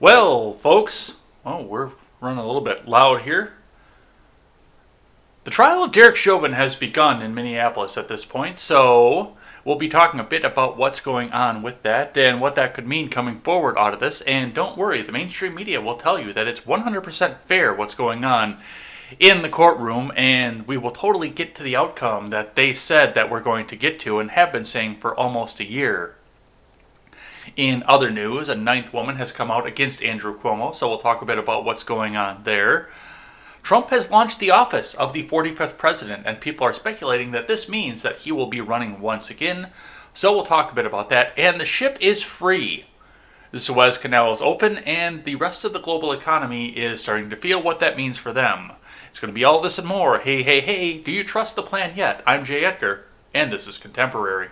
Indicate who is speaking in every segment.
Speaker 1: Well, folks, we're running a little bit loud here. The trial of Derek Chauvin has begun in Minneapolis at this point, so we'll be talking a bit about what's going on with that and what that could mean coming forward out of this. And don't worry, the mainstream media will tell you that it's 100% fair what's going on in the courtroom, and we will totally get to the outcome that they said that we're going to get to and have been saying for almost a year. In other news, a ninth woman has come out against Andrew Cuomo, so we'll talk a bit about what's going on there. Trump has launched the office of the 45th president, and people are speculating that this means that he will be running once again, so we'll talk a bit about that. And the ship is free. The Suez Canal is open, and the rest of the global economy is starting to feel what that means for them. It's going to be all this and more. Hey, hey, hey, do you trust the plan yet? I'm Jay Edgar, and this is Contemporary.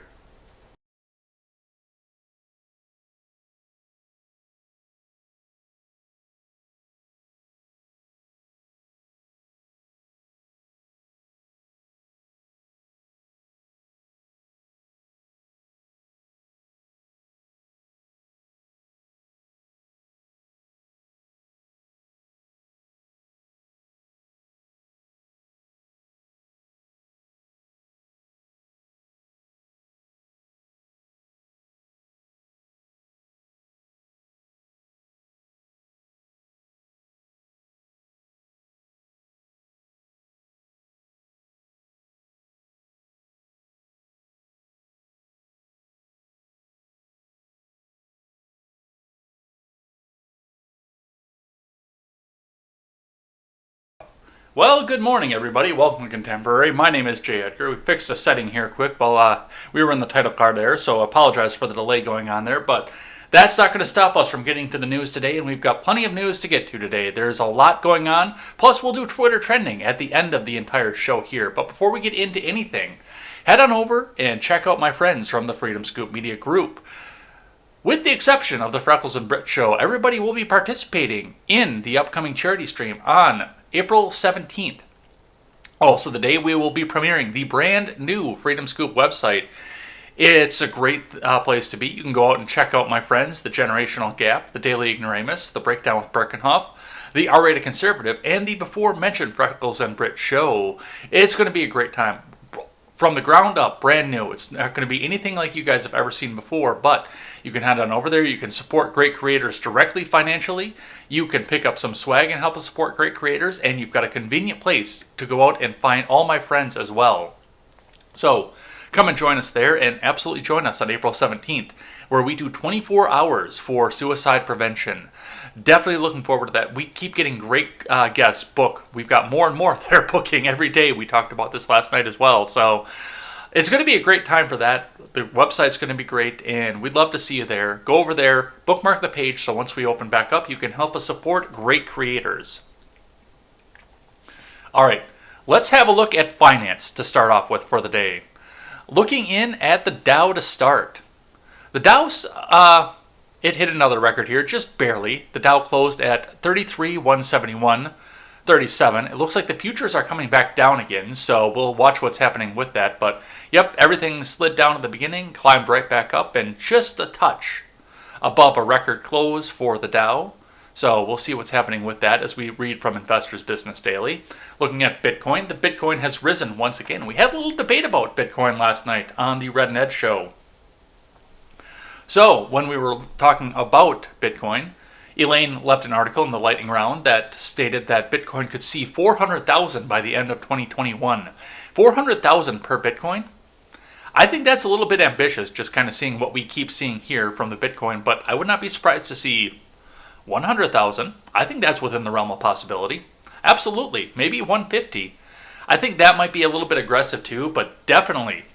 Speaker 1: Well, good morning, everybody. Welcome to Contemporary. My name is Jay Edgar. We fixed a setting here quick while we were in the title card there, so I apologize for the delay going on there, but that's not going to stop us from getting to the news today, and we've got plenty of news to get to today. There's a lot going on, plus we'll do Twitter trending at the end of the entire show here. But before we get into anything, head on over and check out my friends from the Freedom Scoop Media Group. With the exception of the Freckles and Brit Show, everybody will be participating in the upcoming charity stream on April 17th. Also, the day we will be premiering the brand new Freedom Scoop website. It's a great place to be. You can go out and check out my friends, The Generational Gap, The Daily Ignoramus, The Breakdown with Birkenhoff, The R-Rated Conservative, and the before-mentioned Freckles and Brit Show. It's going to be a great time. From the ground up, brand new. It's not going to be anything like you guys have ever seen before, but you can head on over there. You can support great creators directly financially. You can pick up some swag and help us support great creators, and you've got a convenient place to go out and find all my friends as well. So come and join us there, and absolutely join us on April 17th, where we do 24 hours for suicide prevention. Definitely looking forward to that. We keep getting great guests book. We've got more and more that are booking every day. We talked about this last night as well. So it's going to be a great time for that. The website's going to be great, and we'd love to see you there. Go over there, bookmark the page, so once we open back up, you can help us support great creators. All right, let's have a look at finance to start off with for the day. Looking in at the Dow to start. The Dow's, it hit another record here, just barely. The Dow closed at 33,171.37. It looks like the futures are coming back down again, so we'll watch what's happening with that. But, yep, everything slid down at the beginning, climbed right back up, and just a touch above a record close for the Dow. So we'll see what's happening with that as we read from Investors Business Daily. Looking at Bitcoin, the Bitcoin has risen once again. We had a little debate about Bitcoin last night on the Red and Ed show. So when we were talking about Bitcoin, Elaine left an article in the lightning round that stated that Bitcoin could see 400,000 by the end of 2021. 400,000 per Bitcoin? I think that's a little bit ambitious, just kind of seeing what we keep seeing here from the Bitcoin, but I would not be surprised to see 100,000. I think that's within the realm of possibility. Absolutely. Maybe 150. I think that might be a little bit aggressive too, but definitely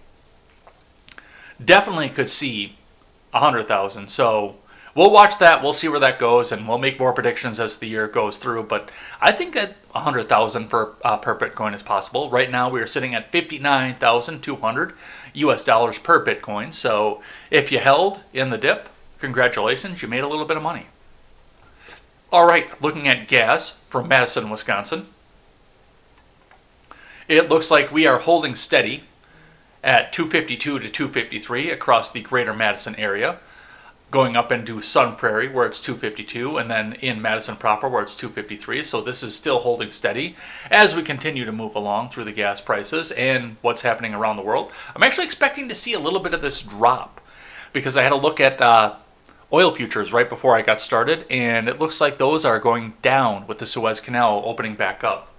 Speaker 1: could see 100,000. So we'll watch that. We'll see where that goes, and we'll make more predictions as the year goes through. But I think that 100,000 per Bitcoin is possible. Right now, we are sitting at 59,200 US dollars per Bitcoin. So if you held in the dip, congratulations, you made a little bit of money. All right, looking at gas from Madison, Wisconsin. It looks like we are holding steady at 252 to 253 across the greater Madison area. going up into Sun Prairie where it's 252, and then in Madison proper where it's 253. So this is still holding steady as we continue to move along through the gas prices and what's happening around the world. I'm actually expecting to see a little bit of this drop because I had a look at oil futures right before I got started, and it looks like those are going down with the Suez Canal opening back up.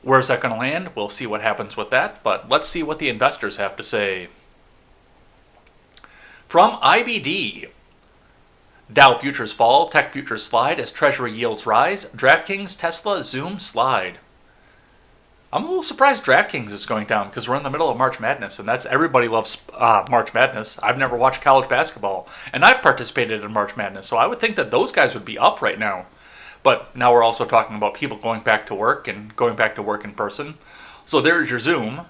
Speaker 1: Where's that going to land? We'll see what happens with that, but let's see what the investors have to say. From IBD, Dow futures fall, tech futures slide as treasury yields rise, DraftKings, Tesla, Zoom slide. I'm a little surprised DraftKings is going down because we're in the middle of March Madness, and everybody loves March Madness. I've never watched college basketball, and I've participated in March Madness, so I would think that those guys would be up right now. But now we're also talking about people going back to work and going back to work in person. So there's your Zoom.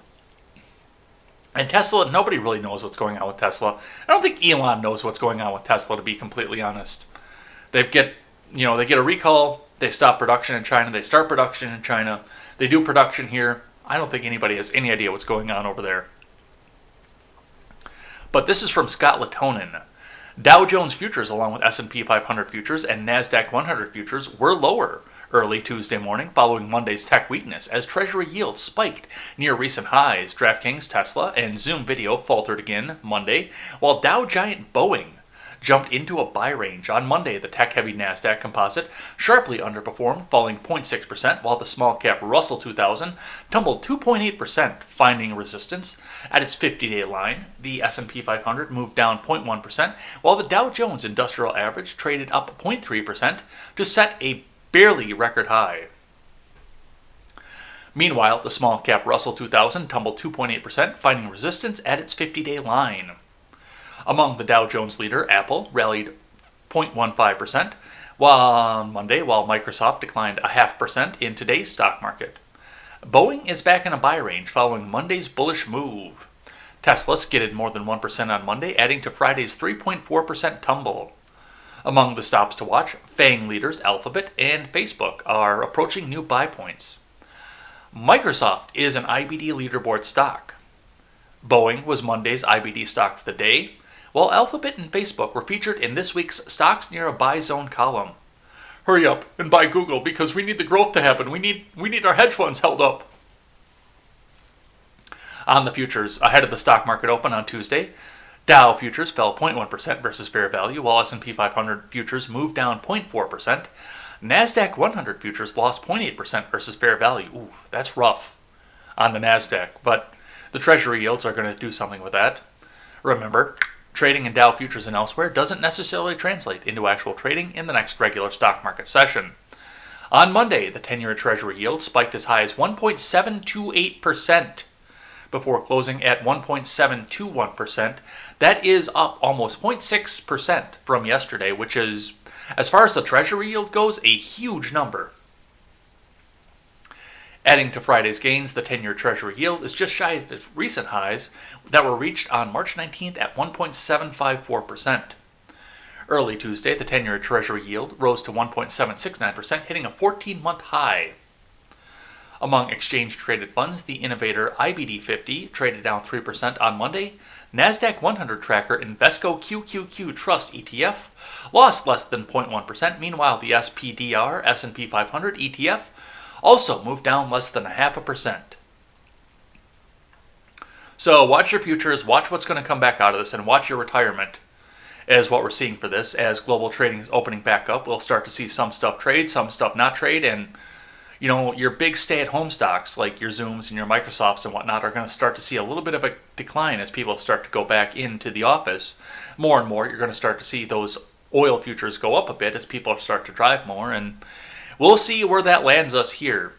Speaker 1: And Tesla, nobody really knows what's going on with Tesla. I don't think Elon knows what's going on with Tesla, to be completely honest. They get a recall, they stop production in China, they start production in China, they do production here. I don't think anybody has any idea what's going on over there. But this is from Scott Latonin. Dow Jones futures, along with S&P 500 futures and NASDAQ 100 futures, were lower early Tuesday morning following Monday's tech weakness as Treasury yields spiked near recent highs. DraftKings, Tesla, and Zoom Video faltered again Monday, while Dow giant Boeing jumped into a buy range. On Monday, the tech-heavy NASDAQ composite sharply underperformed, falling 0.6%, while the small-cap Russell 2000 tumbled 2.8%, finding resistance at its 50-day line. The S&P 500 moved down 0.1%, while the Dow Jones Industrial Average traded up 0.3% to set a barely record high. Meanwhile, the small-cap Russell 2000 tumbled 2.8%, finding resistance at its 50-day line. Among the Dow Jones leader, Apple rallied 0.15% on Monday, while Microsoft declined 0.5% in today's stock market. Boeing is back in a buy range following Monday's bullish move. Tesla skidded more than 1% on Monday, adding to Friday's 3.4% tumble. Among the stops to watch, FANG leaders Alphabet and Facebook are approaching new buy points. Microsoft is an IBD leaderboard stock. Boeing was Monday's IBD stock for the day, while Alphabet and Facebook were featured in this week's Stocks Near a Buy Zone column. Hurry up and buy Google because we need the growth to happen. We need our hedge funds held up. On the futures, ahead of the stock market open on Tuesday, Dow futures fell 0.1% versus fair value, while S&P 500 futures moved down 0.4%. NASDAQ 100 futures lost 0.8% versus fair value. Ooh, that's rough on the NASDAQ, but the Treasury yields are going to do something with that. Remember, trading in Dow futures and elsewhere doesn't necessarily translate into actual trading in the next regular stock market session. On Monday, the 10-year Treasury yield spiked as high as 1.728%. Before closing at 1.721%. That is up almost 0.6% from yesterday, which is, as far as the Treasury yield goes, a huge number. Adding to Friday's gains, the 10-year Treasury yield is just shy of its recent highs that were reached on March 19th at 1.754%. Early Tuesday, the 10-year Treasury yield rose to 1.769%, hitting a 14-month high. Among exchange-traded funds, the innovator IBD 50 traded down 3% on Monday. NASDAQ 100 tracker Invesco QQQ Trust ETF lost less than 0.1%. Meanwhile, the SPDR S&P 500 ETF also moved down less than 0.5%. So watch your futures, watch what's going to come back out of this, and watch your retirement is what we're seeing for this. As global trading is opening back up, we'll start to see some stuff trade, some stuff not trade, and your big stay-at-home stocks like your Zooms and your Microsofts and whatnot are going to start to see a little bit of a decline as people start to go back into the office. More and more, you're going to start to see those oil futures go up a bit as people start to drive more, and we'll see where that lands us here.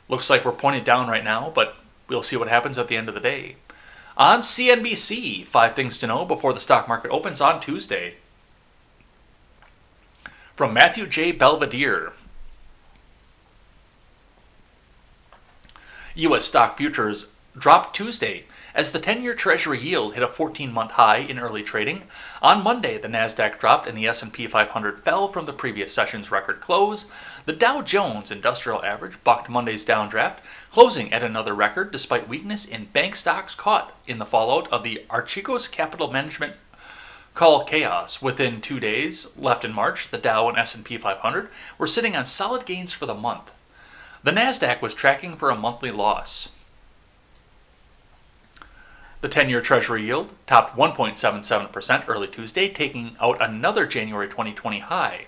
Speaker 1: Looks like we're pointed down right now, but we'll see what happens at the end of the day. On CNBC, 5 things to know before the stock market opens on Tuesday. From Matthew J. Belvedere. U.S. stock futures dropped Tuesday as the 10-year Treasury yield hit a 14-month high in early trading. On Monday, the NASDAQ dropped and the S&P 500 fell from the previous session's record close. The Dow Jones Industrial Average bucked Monday's downdraft, closing at another record despite weakness in bank stocks caught in the fallout of the Archegos Capital Management Call chaos. Within 2 days left in March, the Dow and S&P 500 were sitting on solid gains for the month. The Nasdaq was tracking for a monthly loss. The 10-year Treasury yield topped 1.77% early Tuesday, taking out another January 2020 high.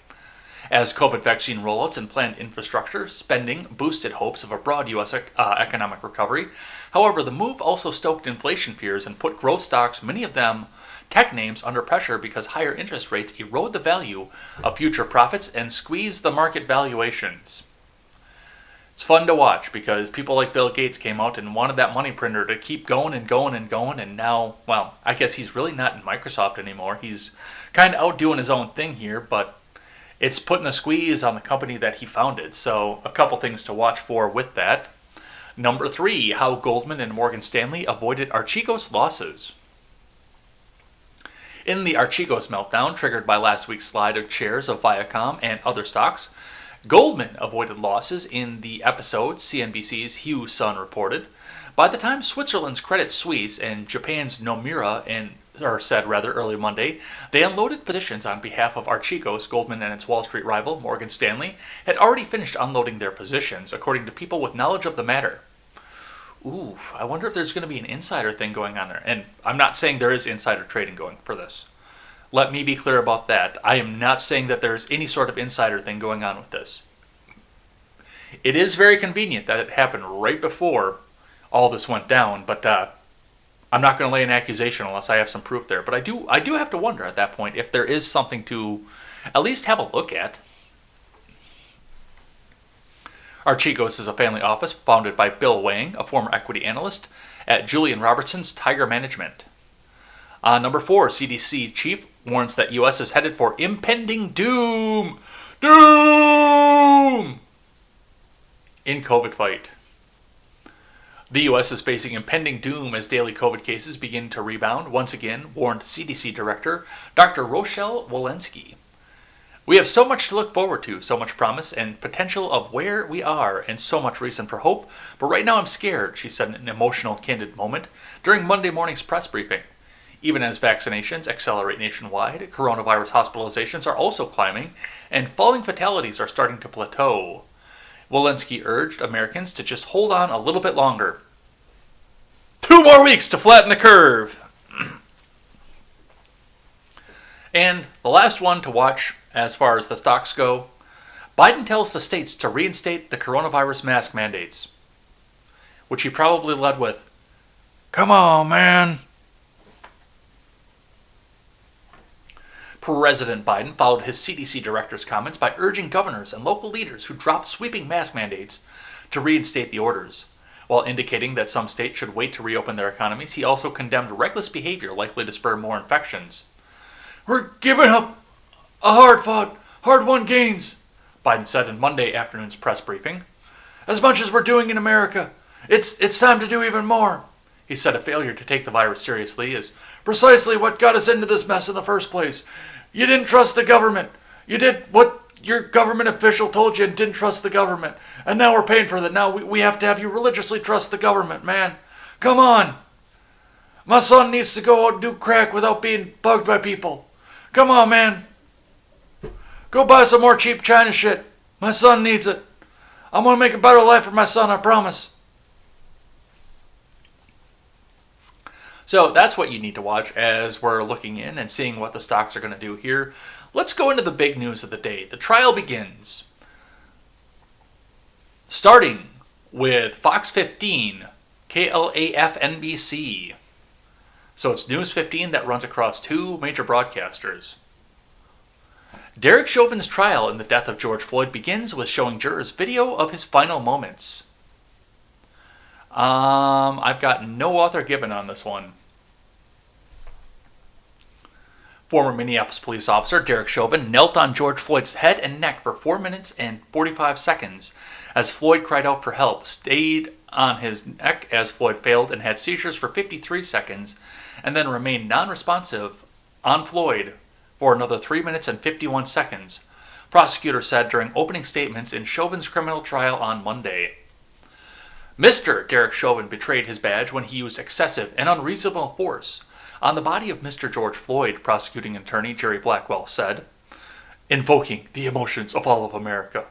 Speaker 1: As COVID vaccine rollouts and planned infrastructure spending boosted hopes of a broad U.S. Economic recovery. However, the move also stoked inflation fears and put growth stocks, many of them tech names, under pressure because higher interest rates erode the value of future profits and squeeze the market valuations. It's fun to watch because people like Bill Gates came out and wanted that money printer to keep going and going and going, and now, well, I guess he's really not in Microsoft anymore. He's kind of out doing his own thing here, but it's putting a squeeze on the company that he founded. So a couple things to watch for with that. Number 3, how Goldman and Morgan Stanley avoided Archegos losses. In the Archegos meltdown, triggered by last week's slide of shares of Viacom and other stocks, Goldman avoided losses in the episode, CNBC's Hugh Sun reported. By the time Switzerland's Credit Suisse and Japan's Nomura said early Monday, they unloaded positions on behalf of Archegos. Goldman and its Wall Street rival, Morgan Stanley, had already finished unloading their positions, according to people with knowledge of the matter. Ooh, I wonder if there's going to be an insider thing going on there. And I'm not saying there is insider trading going for this. Let me be clear about that. I am not saying that there's any sort of insider thing going on with this. It is very convenient that it happened right before all this went down, but I'm not going to lay an accusation unless I have some proof there. But I do have to wonder at that point if there is something to at least have a look at. Archegos is a family office founded by Bill Wang, a former equity analyst at Julian Robertson's Tiger Management. Number 4, CDC chief warns that U.S. is headed for impending doom in COVID fight. The U.S. is facing impending doom as daily COVID cases begin to rebound, once again, warned CDC Director Dr. Rochelle Walensky. We have so much to look forward to, so much promise and potential of where we are, and so much reason for hope, but right now I'm scared, she said in an emotional, candid moment during Monday morning's press briefing. Even as vaccinations accelerate nationwide, coronavirus hospitalizations are also climbing, and falling fatalities are starting to plateau. Walensky urged Americans to just hold on a little bit longer. 2 more weeks to flatten the curve. And the last one to watch as far as the stocks go, Biden tells the states to reinstate the coronavirus mask mandates, which he probably led with, "Come on, man." President Biden followed his CDC director's comments by urging governors and local leaders who dropped sweeping mask mandates to reinstate the orders. While indicating that some states should wait to reopen their economies, he also condemned reckless behavior likely to spur more infections. "We're giving up a hard-won gains," Biden said in Monday afternoon's press briefing. "As much as we're doing in America, it's time to do even more." He said a failure to take the virus seriously is precisely what got us into this mess in the first place. You didn't trust the government. You did what your government official told you and didn't trust the government. And now we're paying for that. Now we have to have you religiously trust the government, man. Come on. My son needs to go out and do crack without being bugged by people. Come on, man. Go buy some more cheap China shit. My son needs it. I'm going to make a better life for my son, I promise. So that's what you need to watch as we're looking in and seeing what the stocks are going to do here. Let's go into the big news of the day. The trial begins. Starting with Fox 15, KLAF NBC. So it's News 15 that runs across 2 major broadcasters. Derek Chauvin's trial in the death of George Floyd begins with showing jurors video of his final moments. I've got no author given on this one. Former Minneapolis police officer Derek Chauvin knelt on George Floyd's head and neck for 4 minutes and 45 seconds as Floyd cried out for help, stayed on his neck as Floyd failed and had seizures for 53 seconds, and then remained non-responsive on Floyd for another 3 minutes and 51 seconds, prosecutor said during opening statements in Chauvin's criminal trial on Monday. Mr. Derek Chauvin betrayed his badge when he used excessive and unreasonable force On the body of Mr. George Floyd, prosecuting attorney Jerry Blackwell said, invoking the emotions of all of America.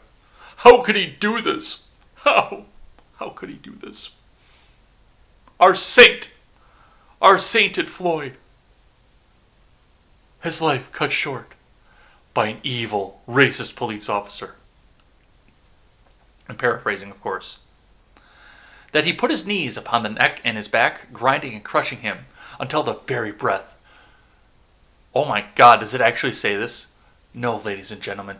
Speaker 1: How could he do this? How? How could he do this? Our saint, our sainted Floyd, his life cut short by an evil, racist police officer. I'm paraphrasing, of course. That he put his knees upon the neck and his back, grinding and crushing him until the very breath. Oh my God, does it actually say this? No, ladies and gentlemen,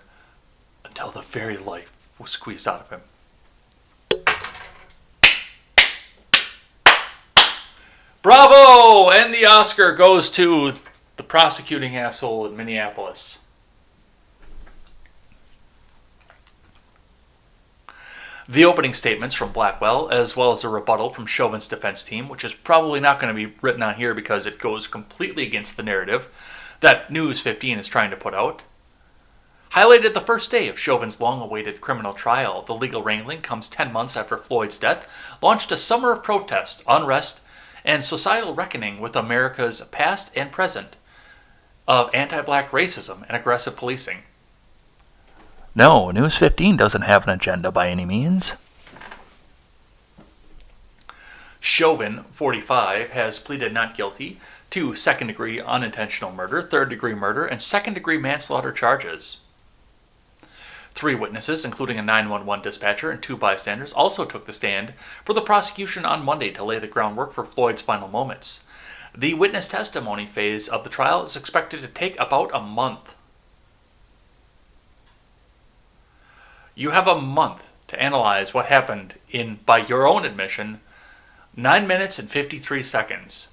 Speaker 1: until the very life was squeezed out of him. Bravo! And the Oscar goes to the prosecuting asshole in Minneapolis. The opening statements from Blackwell, as well as a rebuttal from Chauvin's defense team, which is probably not going to be written on here because it goes completely against the narrative that News 15 is trying to put out, highlighted the first day of Chauvin's long-awaited criminal trial. The legal wrangling comes 10 months after Floyd's death, launched a summer of protest, unrest, and societal reckoning with America's past and present of anti-black racism and aggressive policing. No, News 15 doesn't have an agenda by any means. Chauvin, 45, has pleaded not guilty to second-degree unintentional murder, third-degree murder, and second-degree manslaughter charges. 3 witnesses, including a 911 dispatcher and 2 bystanders, also took the stand for the prosecution on Monday to lay the groundwork for Floyd's final moments. The witness testimony phase of the trial is expected to take about a month. You have a month to analyze what happened in, by your own admission, 9 minutes and 53 seconds.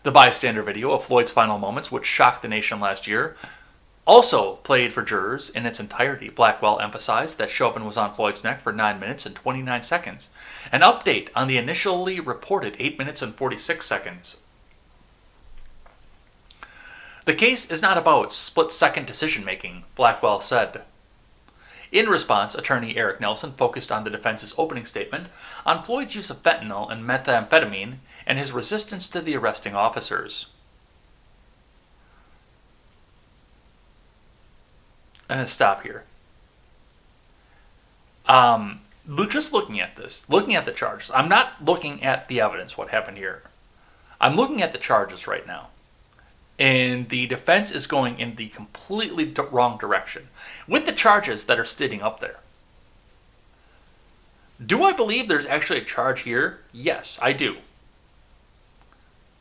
Speaker 1: The bystander video of Floyd's final moments, which shocked the nation last year, also played for jurors in its entirety. Blackwell emphasized that Chauvin was on Floyd's neck for 9 minutes and 29 seconds, an update on the initially reported 8 minutes and 46 seconds. The case is not about split-second decision-making, Blackwell said. In response, attorney Eric Nelson focused on the defense's opening statement on Floyd's use of fentanyl and methamphetamine and his resistance to the arresting officers. I'm going to stop here. Just looking at this, looking at the charges, I'm not looking at the evidence, what happened here. I'm looking at the charges right now. And the defense is going in the completely wrong direction with the charges that are sitting up there. Do I believe there's actually a charge here? Yes, I do.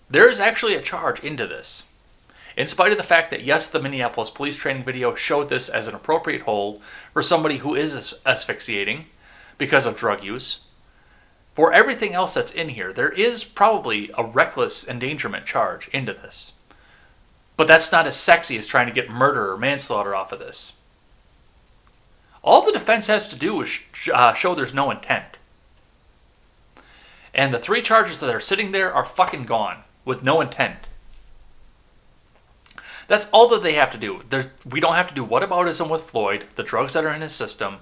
Speaker 1: There is actually a charge into this. In spite of the fact that, yes, the Minneapolis police training video showed this as an appropriate hold for somebody who is asphyxiating because of drug use, for everything else that's in here, there is probably a reckless endangerment charge into this. But that's not as sexy as trying to get murder or manslaughter off of this. All the defense has to do is show there's no intent. And the 3 charges that are sitting there are fucking gone with no intent. That's all that they have to do. We don't have to do whataboutism with Floyd, the drugs that are in his system,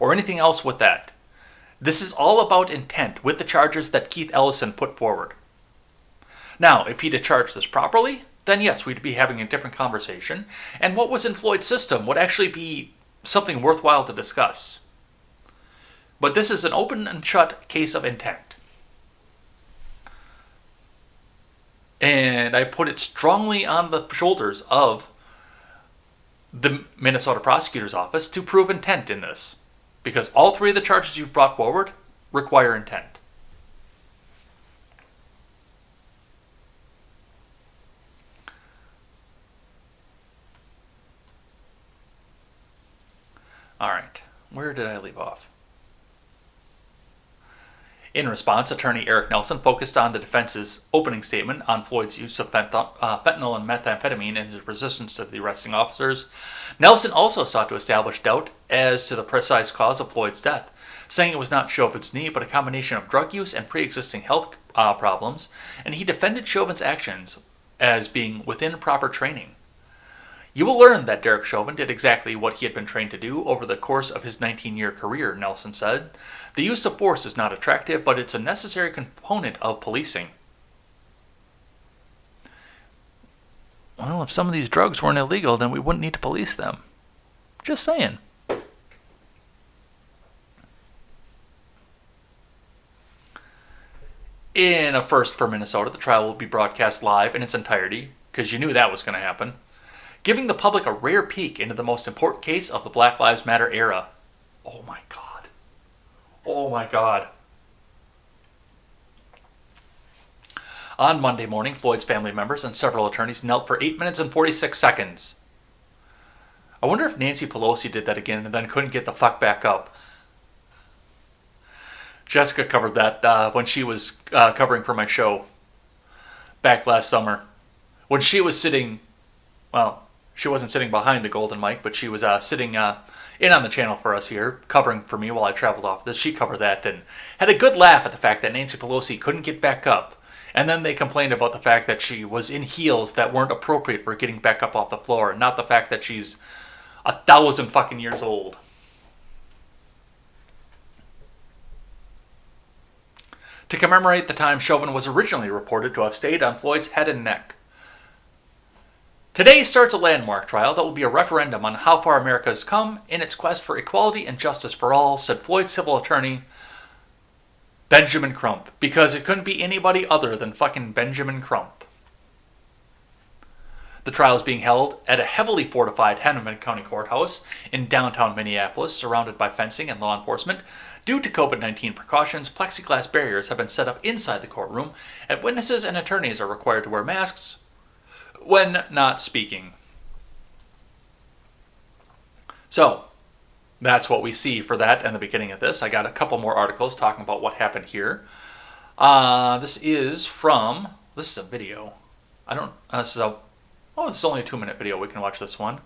Speaker 1: or anything else with that. This is all about intent with the charges that Keith Ellison put forward. Now, if he'd have charged this properly, then yes, we'd be having a different conversation, and what was in Floyd's system would actually be something worthwhile to discuss. But this is an open and shut case of intent. And I put it strongly on the shoulders of the Minnesota Prosecutor's Office to prove intent in this, because all 3 of the charges you've brought forward require intent. All right, where did I leave off? In response, attorney Eric Nelson focused on the defense's opening statement on Floyd's use of fentanyl and methamphetamine and his resistance to the arresting officers. Nelson also sought to establish doubt as to the precise cause of Floyd's death, saying it was not Chauvin's knee, but a combination of drug use and pre-existing health problems, and he defended Chauvin's actions as being within proper training. You will learn that Derek Chauvin did exactly what he had been trained to do over the course of his 19-year career, Nelson said. The use of force is not attractive, but it's a necessary component of policing. Well, if some of these drugs weren't illegal, then we wouldn't need to police them. Just saying. In a first for Minnesota, the trial will be broadcast live in its entirety, because you knew that was going to happen, giving the public a rare peek into the most important case of the Black Lives Matter era. Oh my God. Oh my God. On Monday morning, Floyd's family members and several attorneys knelt for 8 minutes and 46 seconds. I wonder if Nancy Pelosi did that again and then couldn't get the fuck back up. Jessica covered that when she was covering for my show back last summer. When she was sitting, well, she wasn't sitting behind the golden mic, but she was sitting in on the channel for us here, covering for me while I traveled off this. She covered that and had a good laugh at the fact that Nancy Pelosi couldn't get back up. And then they complained about the fact that she was in heels that weren't appropriate for getting back up off the floor, not the fact that she's 1,000 fucking years old. To commemorate the time Chauvin was originally reported to have stayed on Floyd's head and neck. Today starts a landmark trial that will be a referendum on how far America has come in its quest for equality and justice for all, said Floyd's civil attorney, Benjamin Crump, because it couldn't be anybody other than fucking Benjamin Crump. The trial is being held at a heavily fortified Hennepin County Courthouse in downtown Minneapolis, surrounded by fencing and law enforcement. Due to COVID-19 precautions, plexiglass barriers have been set up inside the courtroom, and witnesses and attorneys are required to wear masks when not speaking. So, that's what we see for that and the beginning of this. I got a couple more articles talking about what happened here. This is a video. This is only a 2-minute video. We can watch this one.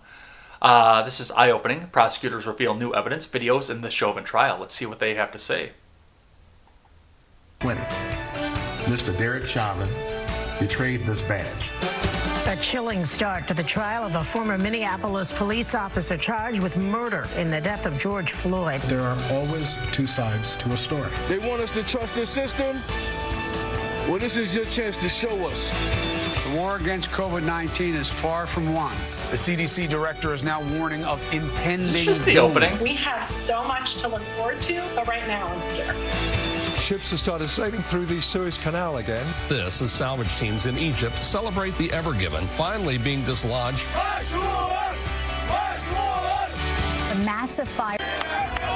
Speaker 1: This is eye-opening. Prosecutors reveal new evidence, videos in the Chauvin trial. Let's see what they have to say.
Speaker 2: Mr. Derek Chauvin betrayed this badge.
Speaker 3: A chilling start to the trial of a former Minneapolis police officer charged with murder in the death of George Floyd.
Speaker 2: There are always two sides to a story.
Speaker 4: They want us to trust the system? Well, this is your chance to show us.
Speaker 5: The war against COVID-19 is far from won. The CDC director is now warning of impending
Speaker 1: This is just the opening.
Speaker 6: We have so much to look forward to, but right now I'm scared.
Speaker 7: Ships have started sailing through the Suez Canal again.
Speaker 8: This as salvage teams in Egypt celebrate the Ever Given finally being dislodged.
Speaker 3: A massive fire.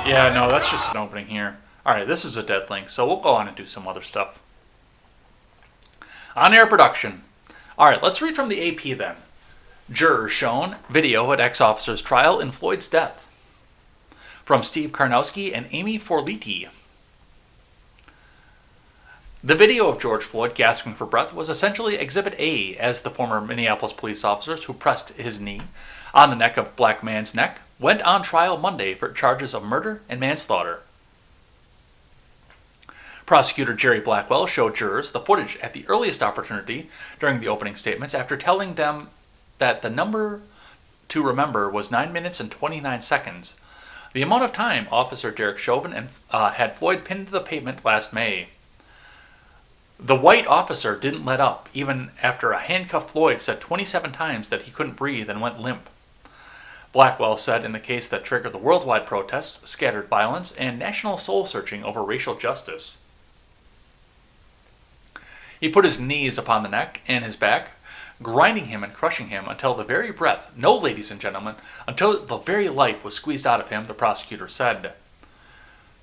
Speaker 1: Yeah, no, that's just an opening here. Alright, this is a dead link, so we'll go on and do some other stuff. On-air production. Alright, let's read from the AP then. Jurors shown, video at ex-officer's trial in Floyd's death. From Steve Karnowski and Amy Forliti. The video of George Floyd gasping for breath was essentially Exhibit A, as the former Minneapolis police officers who pressed his knee on the neck of black man's neck went on trial Monday for charges of murder and manslaughter. Prosecutor Jerry Blackwell showed jurors the footage at the earliest opportunity during the opening statements after telling them that the number to remember was 9 minutes and 29 seconds, the amount of time Officer Derek Chauvin had Floyd pinned to the pavement last May. The white officer didn't let up, even after a handcuffed Floyd said 27 times that he couldn't breathe and went limp. Blackwell said in the case that triggered the worldwide protests, scattered violence, and national soul-searching over racial justice. He put his knees upon the neck and his back, grinding him and crushing him until the very breath, no, ladies and gentlemen, until the very life was squeezed out of him, the prosecutor said.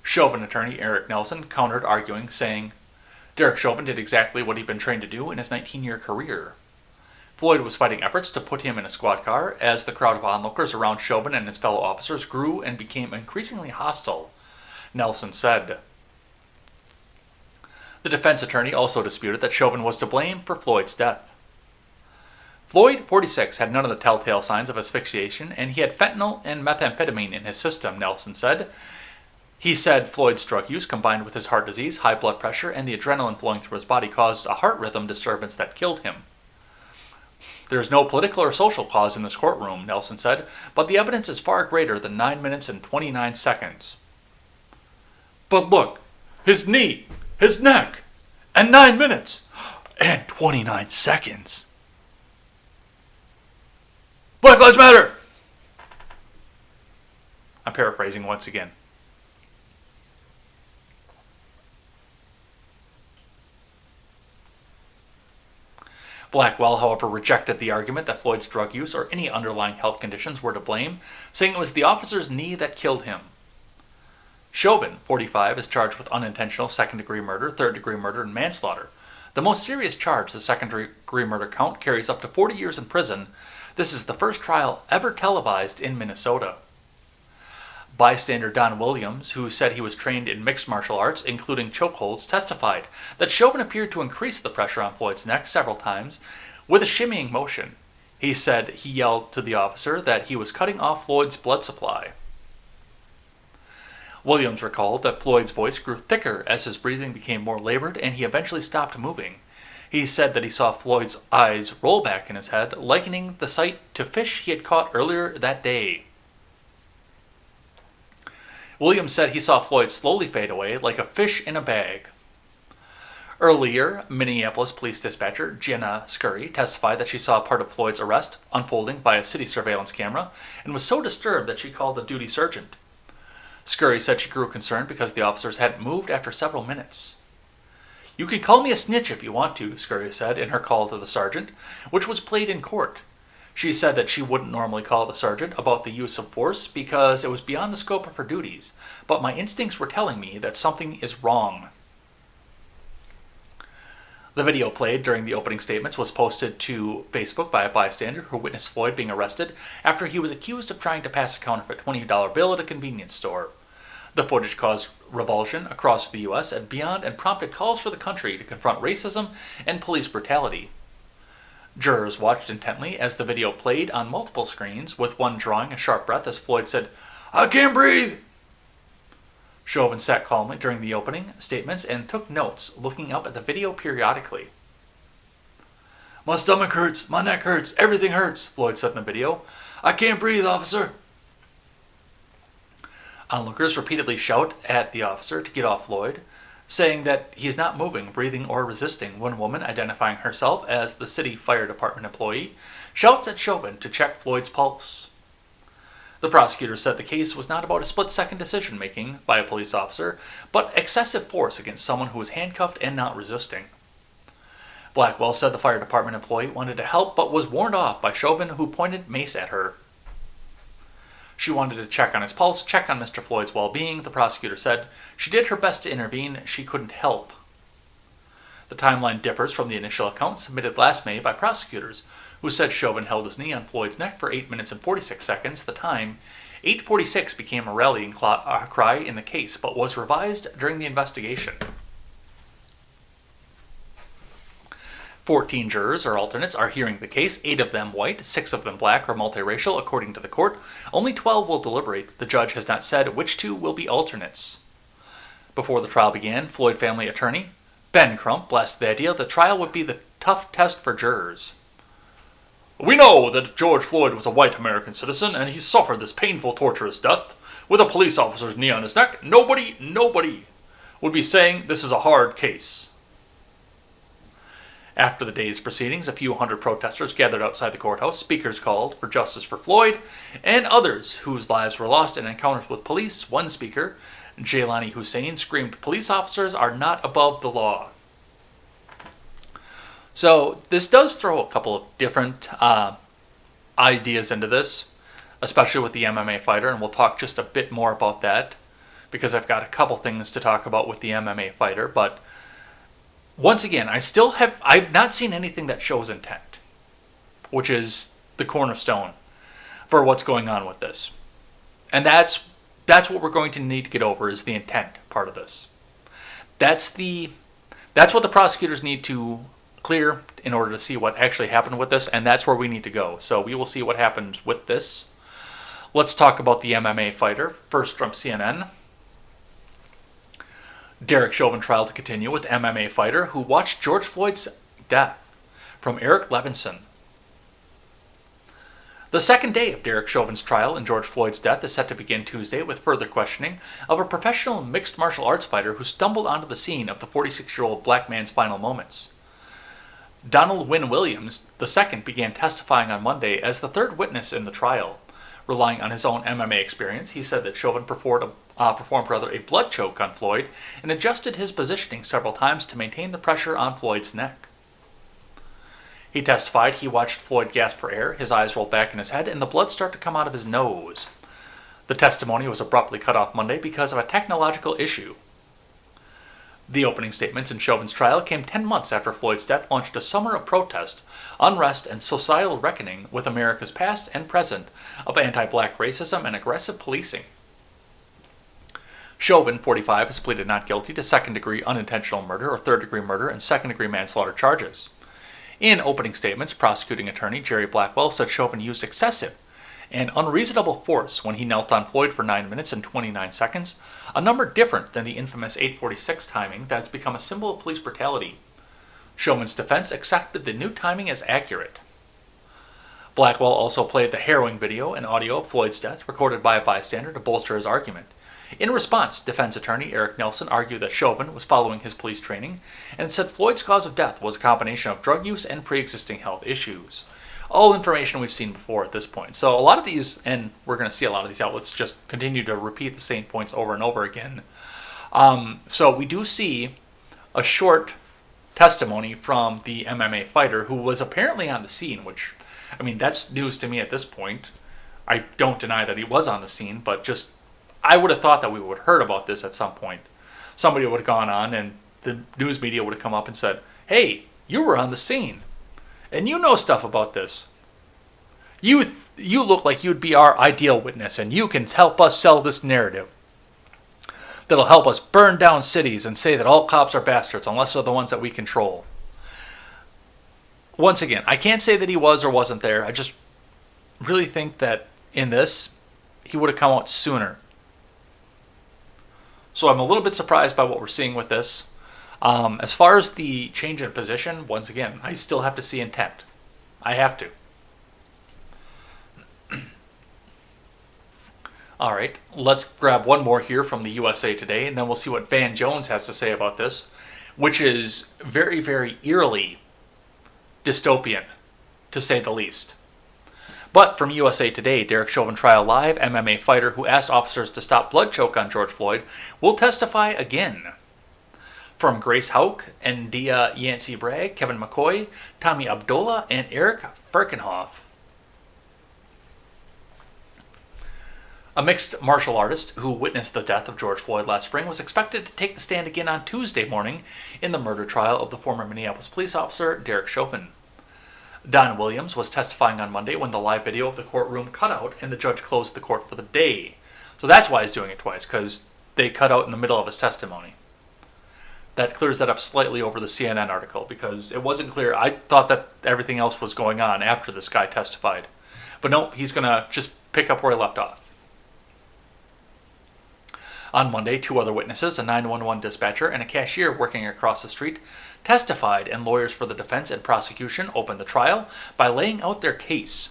Speaker 1: Chauvin attorney Eric Nelson countered, arguing, saying, Derek Chauvin did exactly what he'd been trained to do in his 19-year career. Floyd was fighting efforts to put him in a squad car as the crowd of onlookers around Chauvin and his fellow officers grew and became increasingly hostile, Nelson said. The defense attorney also disputed that Chauvin was to blame for Floyd's death. Floyd, 46, had none of the telltale signs of asphyxiation, and he had fentanyl and methamphetamine in his system, Nelson said. He said Floyd's drug use, combined with his heart disease, high blood pressure, and the adrenaline flowing through his body, caused a heart rhythm disturbance that killed him. There is no political or social cause in this courtroom, Nelson said, but the evidence is far greater than 9 minutes and 29 seconds. But look, his knee, his neck, and 9 minutes and 29 seconds. Black Lives Matter! I'm paraphrasing once again. Blackwell, however, rejected the argument that Floyd's drug use or any underlying health conditions were to blame, saying it was the officer's knee that killed him. Chauvin, 45, is charged with unintentional second-degree murder, third-degree murder, and manslaughter. The most serious charge, the second-degree murder count, carries up to 40 years in prison. This is the first trial ever televised in Minnesota. Bystander Don Williams, who said he was trained in mixed martial arts, including chokeholds, testified that Chauvin appeared to increase the pressure on Floyd's neck several times with a shimmying motion. He said he yelled to the officer that he was cutting off Floyd's blood supply. Williams recalled that Floyd's voice grew thicker as his breathing became more labored and he eventually stopped moving. He said that he saw Floyd's eyes roll back in his head, likening the sight to fish he had caught earlier that day. Williams said he saw Floyd slowly fade away like a fish in a bag. Earlier, Minneapolis police dispatcher Jenna Scurry testified that she saw part of Floyd's arrest unfolding by a city surveillance camera and was so disturbed that she called the duty sergeant. Scurry said she grew concerned because the officers hadn't moved after several minutes. "You can call me a snitch if you want to," Scurry said in her call to the sergeant, which was played in court. She said that she wouldn't normally call the sergeant about the use of force because it was beyond the scope of her duties, but my instincts were telling me that something is wrong. The video played during the opening statements was posted to Facebook by a bystander who witnessed Floyd being arrested after he was accused of trying to pass a counterfeit $20 bill at a convenience store. The footage caused revulsion across the U.S. and beyond and prompted calls for the country to confront racism and police brutality. Jurors watched intently as the video played on multiple screens, with one drawing a sharp breath as Floyd said, "I can't breathe!" Chauvin sat calmly during the opening statements and took notes, looking up at the video periodically. "My stomach hurts, my neck hurts, everything hurts," Floyd said in the video. "I can't breathe, officer." Onlookers repeatedly shout at the officer to get off Floyd, saying that he is not moving, breathing, or resisting. One woman, identifying herself as the city fire department employee, shouts at Chauvin to check Floyd's pulse. The prosecutor said the case was not about a split-second decision-making by a police officer, but excessive force against someone who was handcuffed and not resisting. Blackwell said the fire department employee wanted to help but was warned off by Chauvin, who pointed mace at her. She wanted to check on his pulse, check on Mr. Floyd's well-being, the prosecutor said. She did her best to intervene. She couldn't help. The timeline differs from the initial account submitted last May by prosecutors, who said Chauvin held his knee on Floyd's neck for 8 minutes and 46 seconds. The time, 8:46, became a rallying cry in the case, but was revised during the investigation. 14 jurors, or alternates, are hearing the case, 8 of them white, 6 of them black or multiracial, according to the court. Only 12 will deliberate. The judge has not said which 2 will be alternates. Before the trial began, Floyd family attorney Ben Crump blessed the idea the trial would be the tough test for jurors. "We know that George Floyd was a white American citizen, and he suffered this painful, torturous death with a police officer's knee on his neck. Nobody would be saying this is a hard case." After the day's proceedings, a few hundred protesters gathered outside the courthouse. Speakers called for justice for Floyd and others whose lives were lost in encounters with police. One speaker, Jaylani Hussein, screamed, "Police officers are not above the law." So this does throw a couple of different ideas into this, especially with the MMA fighter, and we'll talk just a bit more about that because I've got a couple things to talk about with the MMA fighter. But once again, I've not seen anything that shows intent, which is the cornerstone for what's going on with this. And that's what we're going to need to get over, is the intent part of this. That's what the prosecutors need to clear in order to see what actually happened with this, and that's where we need to go. So we will see what happens with this. Let's talk about the MMA fighter. First from CNN. Derek Chauvin trial to continue with MMA fighter who watched George Floyd's death. From Eric Levinson. The second day of Derek Chauvin's trial in George Floyd's death is set to begin Tuesday with further questioning of a professional mixed martial arts fighter who stumbled onto the scene of the 46-year-old black man's final moments. Donald Wynn Williams II began testifying on Monday as the third witness in the trial. Relying on his own MMA experience, he said that Chauvin performed a blood choke on Floyd and adjusted his positioning several times to maintain the pressure on Floyd's neck. He testified he watched Floyd gasp for air, his eyes roll back in his head, and the blood start to come out of his nose. The testimony was abruptly cut off Monday because of a technological issue. The opening statements in Chauvin's trial came 10 months after Floyd's death launched a summer of protest, unrest, and societal reckoning with America's past and present of anti-black racism and aggressive policing. Chauvin, 45, has pleaded not guilty to second-degree unintentional murder or third-degree murder and second-degree manslaughter charges. In opening statements, prosecuting attorney Jerry Blackwell said Chauvin used excessive and unreasonable force when he knelt on Floyd for 9 minutes and 29 seconds, a number different than the infamous 8:46 timing that has become a symbol of police brutality. Chauvin's defense accepted the new timing as accurate. Blackwell also played the harrowing video and audio of Floyd's death recorded by a bystander to bolster his argument. In response, defense attorney Eric Nelson argued that Chauvin was following his police training and said Floyd's cause of death was a combination of drug use and pre-existing health issues. All information we've seen before at this point. So a lot of these, and we're going to see a lot of these outlets just continue to repeat the same points over and over again. So we do see a short testimony from the MMA fighter who was apparently on the scene, which, I mean, that's news to me at this point. I don't deny that he was on the scene, but just I would have thought that we would have heard about this at some point. Somebody would have gone on and the news media would have come up and said, hey, you were on the scene and you know stuff about this. You look like you'd be our ideal witness and you can help us sell this narrative that'll help us burn down cities and say that all cops are bastards unless they're the ones that we control. Once again, I can't say that he was or wasn't there. I just really think that in this, he would have come out sooner. So I'm a little bit surprised by what we're seeing with this. As far as the change in position, once again, I still have to see intent. I have to. All right, let's grab one more here from the USA Today, and then we'll see what Van Jones has to say about this, which is very, very eerily dystopian, to say the least. But from USA Today, Derek Chauvin Trial Live, MMA fighter who asked officers to stop blood choke on George Floyd will testify again. From Grace Houck, Ndia Yancey Bragg, Kevin McCoy, Tommy Abdullah, and Eric Ferkenhoff. A mixed martial artist who witnessed the death of George Floyd last spring was expected to take the stand again on Tuesday morning in the murder trial of the former Minneapolis police officer Derek Chauvin. Don Williams was testifying on Monday when the live video of the courtroom cut out and the judge closed the court for the day. So that's why he's doing it twice, because they cut out in the middle of his testimony. That clears that up slightly over the CNN article, because it wasn't clear. I thought that everything else was going on after this guy testified. But nope, he's going to just pick up where he left off. On Monday, two other witnesses, a 911 dispatcher and a cashier working across the street, testified, and lawyers for the defense and prosecution opened the trial by laying out their case.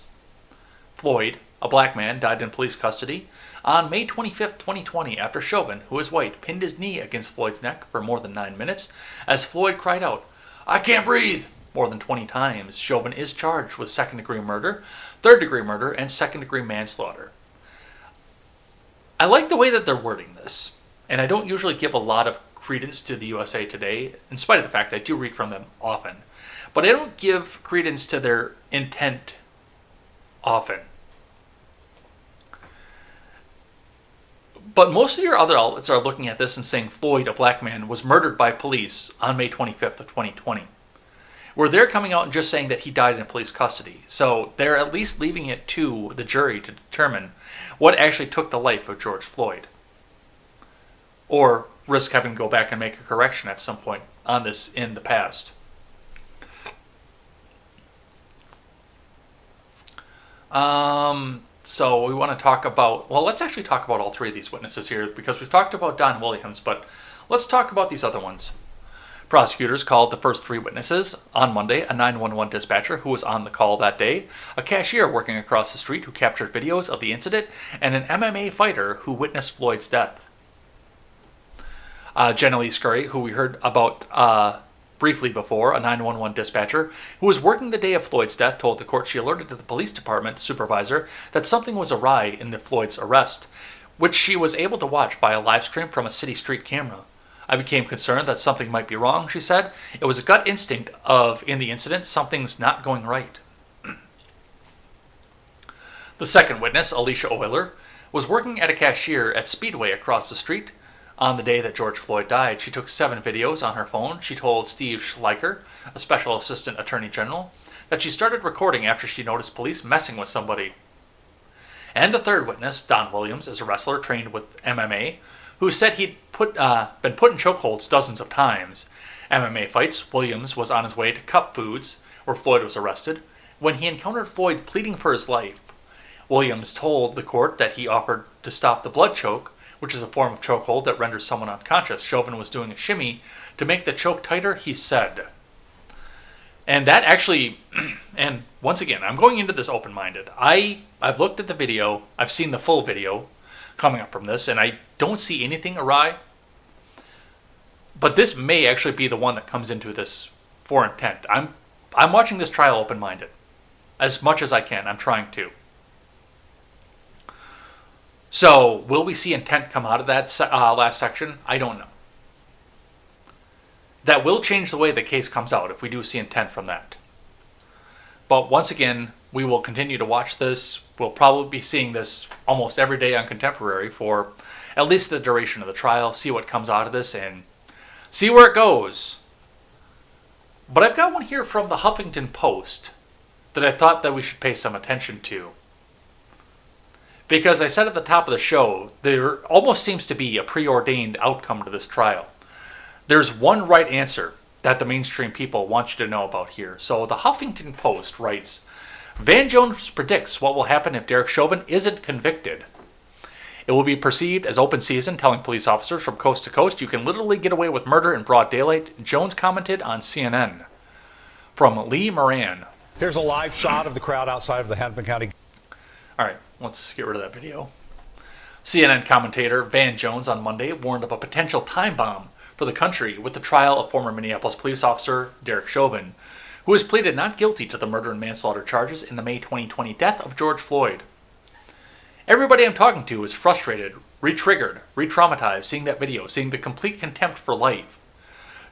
Speaker 1: Floyd, a black man, died in police custody on May 25, 2020, after Chauvin, who is white, pinned his knee against Floyd's neck for more than 9 minutes as Floyd cried out, "I can't breathe!" more than 20 times. Chauvin is charged with second-degree murder, third-degree murder, and second-degree manslaughter. I like the way that they're wording this, and I don't usually give a lot of credence to the USA Today, in spite of the fact I do read from them often. But I don't give credence to their intent often. But most of your other outlets are looking at this and saying Floyd, a black man, was murdered by police on May 25th of 2020. Where they're coming out and just saying that he died in police custody. So they're at least leaving it to the jury to determine what actually took the life of George Floyd. Or risk having to go back and make a correction at some point on this in the past. So we want to talk about, well, let's actually talk about all three of these witnesses here, because we've talked about Don Williams, but let's talk about these other ones. Prosecutors called the first 3 witnesses on Monday: a 911 dispatcher who was on the call that day, a cashier working across the street who captured videos of the incident, and an MMA fighter who witnessed Floyd's death. Jenna Lee Scurry, who we heard about briefly before, a 911 dispatcher who was working the day of Floyd's death, told the court she alerted the police department supervisor that something was awry in the Floyd's arrest, which she was able to watch via live stream from a city street camera. I became concerned that something might be wrong, she said. It was a gut instinct of, in the incident, something's not going right. The second witness, Alicia Euler, was working at a cashier at Speedway across the street. On the day that George Floyd died, she took 7 videos on her phone. She told Steve Schleicher, a special assistant attorney general, that she started recording after she noticed police messing with somebody. And the third witness, Don Williams, is a wrestler trained with MMA, who said he'd been put in chokeholds dozens of times. MMA fights, Williams was on his way to Cup Foods, where Floyd was arrested, when he encountered Floyd pleading for his life. Williams told the court that he offered to stop the blood choke, which is a form of chokehold that renders someone unconscious. Chauvin was doing a shimmy to make the choke tighter, he said. And that actually, and once again, I'm going into this open-minded. I've looked at the video, I've seen the full video coming up from this, and I don't see anything awry. But this may actually be the one that comes into this for intent. I'm watching this trial open-minded. As much as I can, I'm trying to. So, will we see intent come out of that last section? I don't know. That will change the way the case comes out if we do see intent from that. But once again, we will continue to watch this. We'll probably be seeing this almost every day on Contemporary for at least the duration of the trial, see what comes out of this, and see where it goes. But I've got one here from the Huffington Post that I thought that we should pay some attention to. Because I said at the top of the show, there almost seems to be a preordained outcome to this trial. There's one right answer that the mainstream people want you to know about here. So the Huffington Post writes, Van Jones predicts what will happen if Derek Chauvin isn't convicted. It will be perceived as open season, telling police officers from coast to coast, you can literally get away with murder in broad daylight, Jones commented on CNN. From Lee Moran.
Speaker 9: Here's a live shot of the crowd outside of the Hennepin County.
Speaker 1: All right, let's get rid of that video. CNN commentator Van Jones on Monday warned of a potential time bomb for the country with the trial of former Minneapolis police officer Derek Chauvin, who has pleaded not guilty to the murder and manslaughter charges in the May 2020 death of George Floyd. Everybody I'm talking to is frustrated, re-triggered, re-traumatized seeing that video, seeing the complete contempt for life.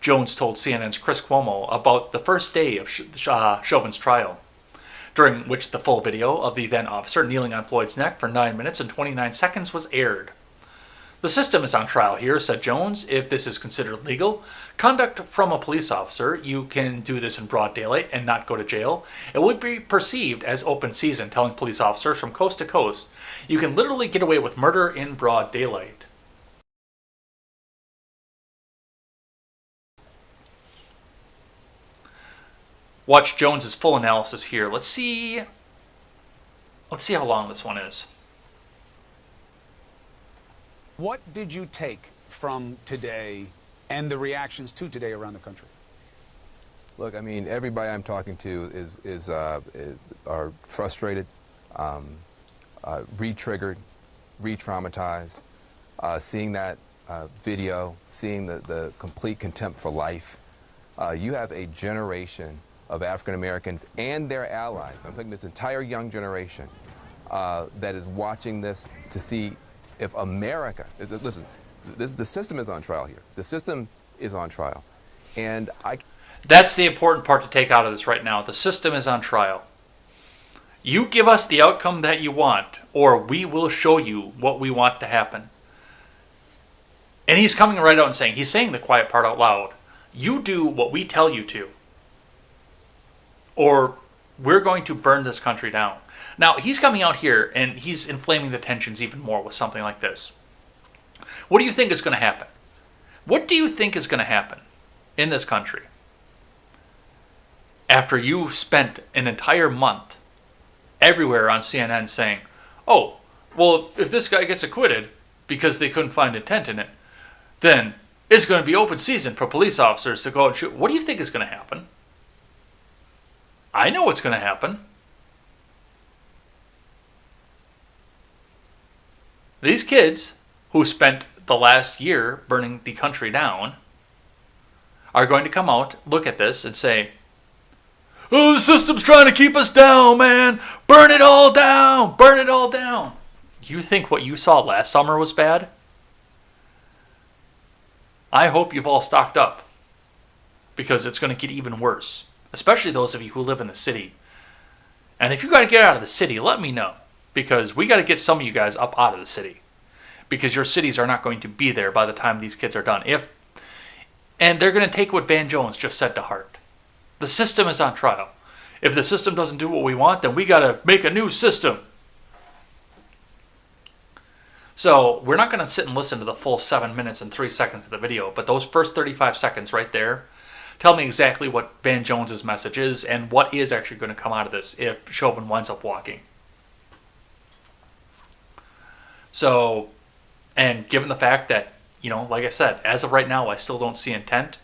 Speaker 1: Jones told CNN's Chris Cuomo about the first day of Chauvin's trial, during which the full video of the then officer kneeling on Floyd's neck for 9 minutes and 29 seconds was aired. The system is on trial here, said Jones. If this is considered legal conduct from a police officer, you can do this in broad daylight and not go to jail. It would be perceived as open season, telling police officers from coast to coast, you can literally get away with murder in broad daylight. Watch Jones's full analysis here. Let's see how long this one is.
Speaker 5: What did you take from today and the reactions to today around the country?
Speaker 10: Look, I mean, everybody I'm talking to are frustrated, re-triggered, re-traumatized. Seeing that video, seeing the complete contempt for life. You have a generation of African Americans and their allies. I'm talking this entire young generation that is watching this to see if America is. Listen, the system is on trial here. The system is on trial, and
Speaker 1: That's the important part to take out of this right now. The system is on trial. You give us the outcome that you want, or we will show you what we want to happen. And he's coming right out and saying, he's saying the quiet part out loud. You do what we tell you to, or we're going to burn this country down. Now, he's coming out here and he's inflaming the tensions even more with something like this. What do you think is going to happen? What do you think is going to happen in this country after you spent an entire month everywhere on CNN saying, oh, well, if this guy gets acquitted because they couldn't find intent in it, then it's going to be open season for police officers to go and shoot. What do you think is going to happen? I know what's going to happen. These kids who spent the last year burning the country down are going to come out, look at this, and say, oh, the system's trying to keep us down, man. Burn it all down. Burn it all down. You think what you saw last summer was bad? I hope you've all stocked up, because it's going to get even worse, especially those of you who live in the city. And if you got to get out of the city, let me know, because we got to get some of you guys up out of the city, because your cities are not going to be there by the time these kids are done. And they're going to take what Van Jones just said to heart. The system is on trial. If the system doesn't do what we want, then we got to make a new system. So we're not going to sit and listen to the full 7 minutes and 3 seconds of the video, but those first 35 seconds right there tell me exactly what Van Jones's message is and what is actually going to come out of this if Chauvin winds up walking. So, and given the fact that, like I said, as of right now, I still don't see intent,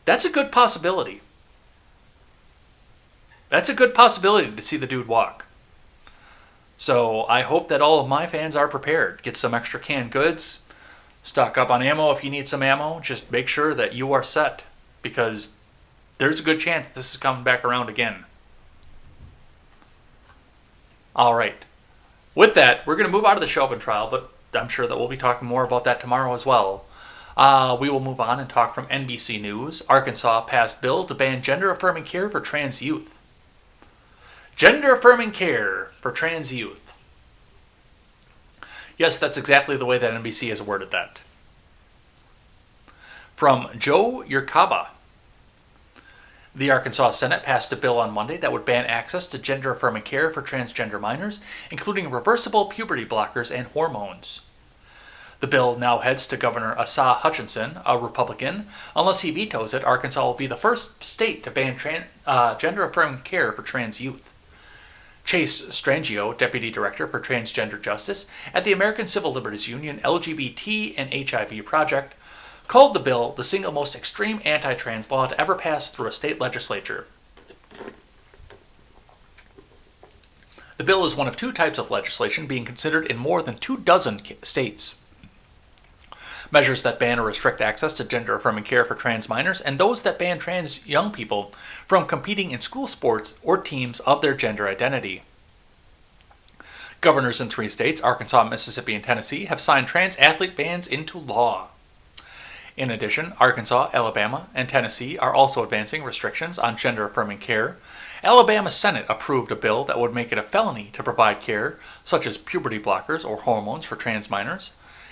Speaker 1: that's a good possibility. That's a good possibility to see the dude walk. So I hope that all of my fans are prepared. Get some extra canned goods. Stock up on ammo if you need some ammo. Just make sure that you are set, because there's a good chance this is coming back around again. All right. With that, we're going to move out of the Chauvin trial, but I'm sure that we'll be talking more about that tomorrow as well. We will move on and talk from NBC News. Arkansas passed bill to ban gender-affirming care for trans youth. Gender-affirming care for trans youth. Yes, that's exactly the way that NBC has worded that. From Joe Yurkaba. The Arkansas Senate passed a bill on Monday that would ban access to gender-affirming care for transgender minors, including reversible puberty blockers and hormones. The bill now heads to Governor Asa Hutchinson, a Republican. Unless he vetoes it, Arkansas will be the first state to ban gender-affirming care for trans youth. Chase Strangio, Deputy Director for Transgender Justice at the American Civil Liberties Union LGBT and HIV Project, called the bill the single most extreme anti-trans law to ever pass through a state legislature. The bill is one of two types of legislation being considered in more than 24 states. Measures that ban or restrict access to gender-affirming care for trans minors, and those that ban trans young people from competing in school sports or teams of their gender identity. Governors in 3 states, Arkansas, Mississippi, and Tennessee, have signed trans athlete bans into law. In addition, Arkansas, Alabama, and Tennessee are also advancing restrictions on gender-affirming care. Alabama's Senate approved a bill that would make it a felony to provide care, such as puberty blockers or hormones for trans minors.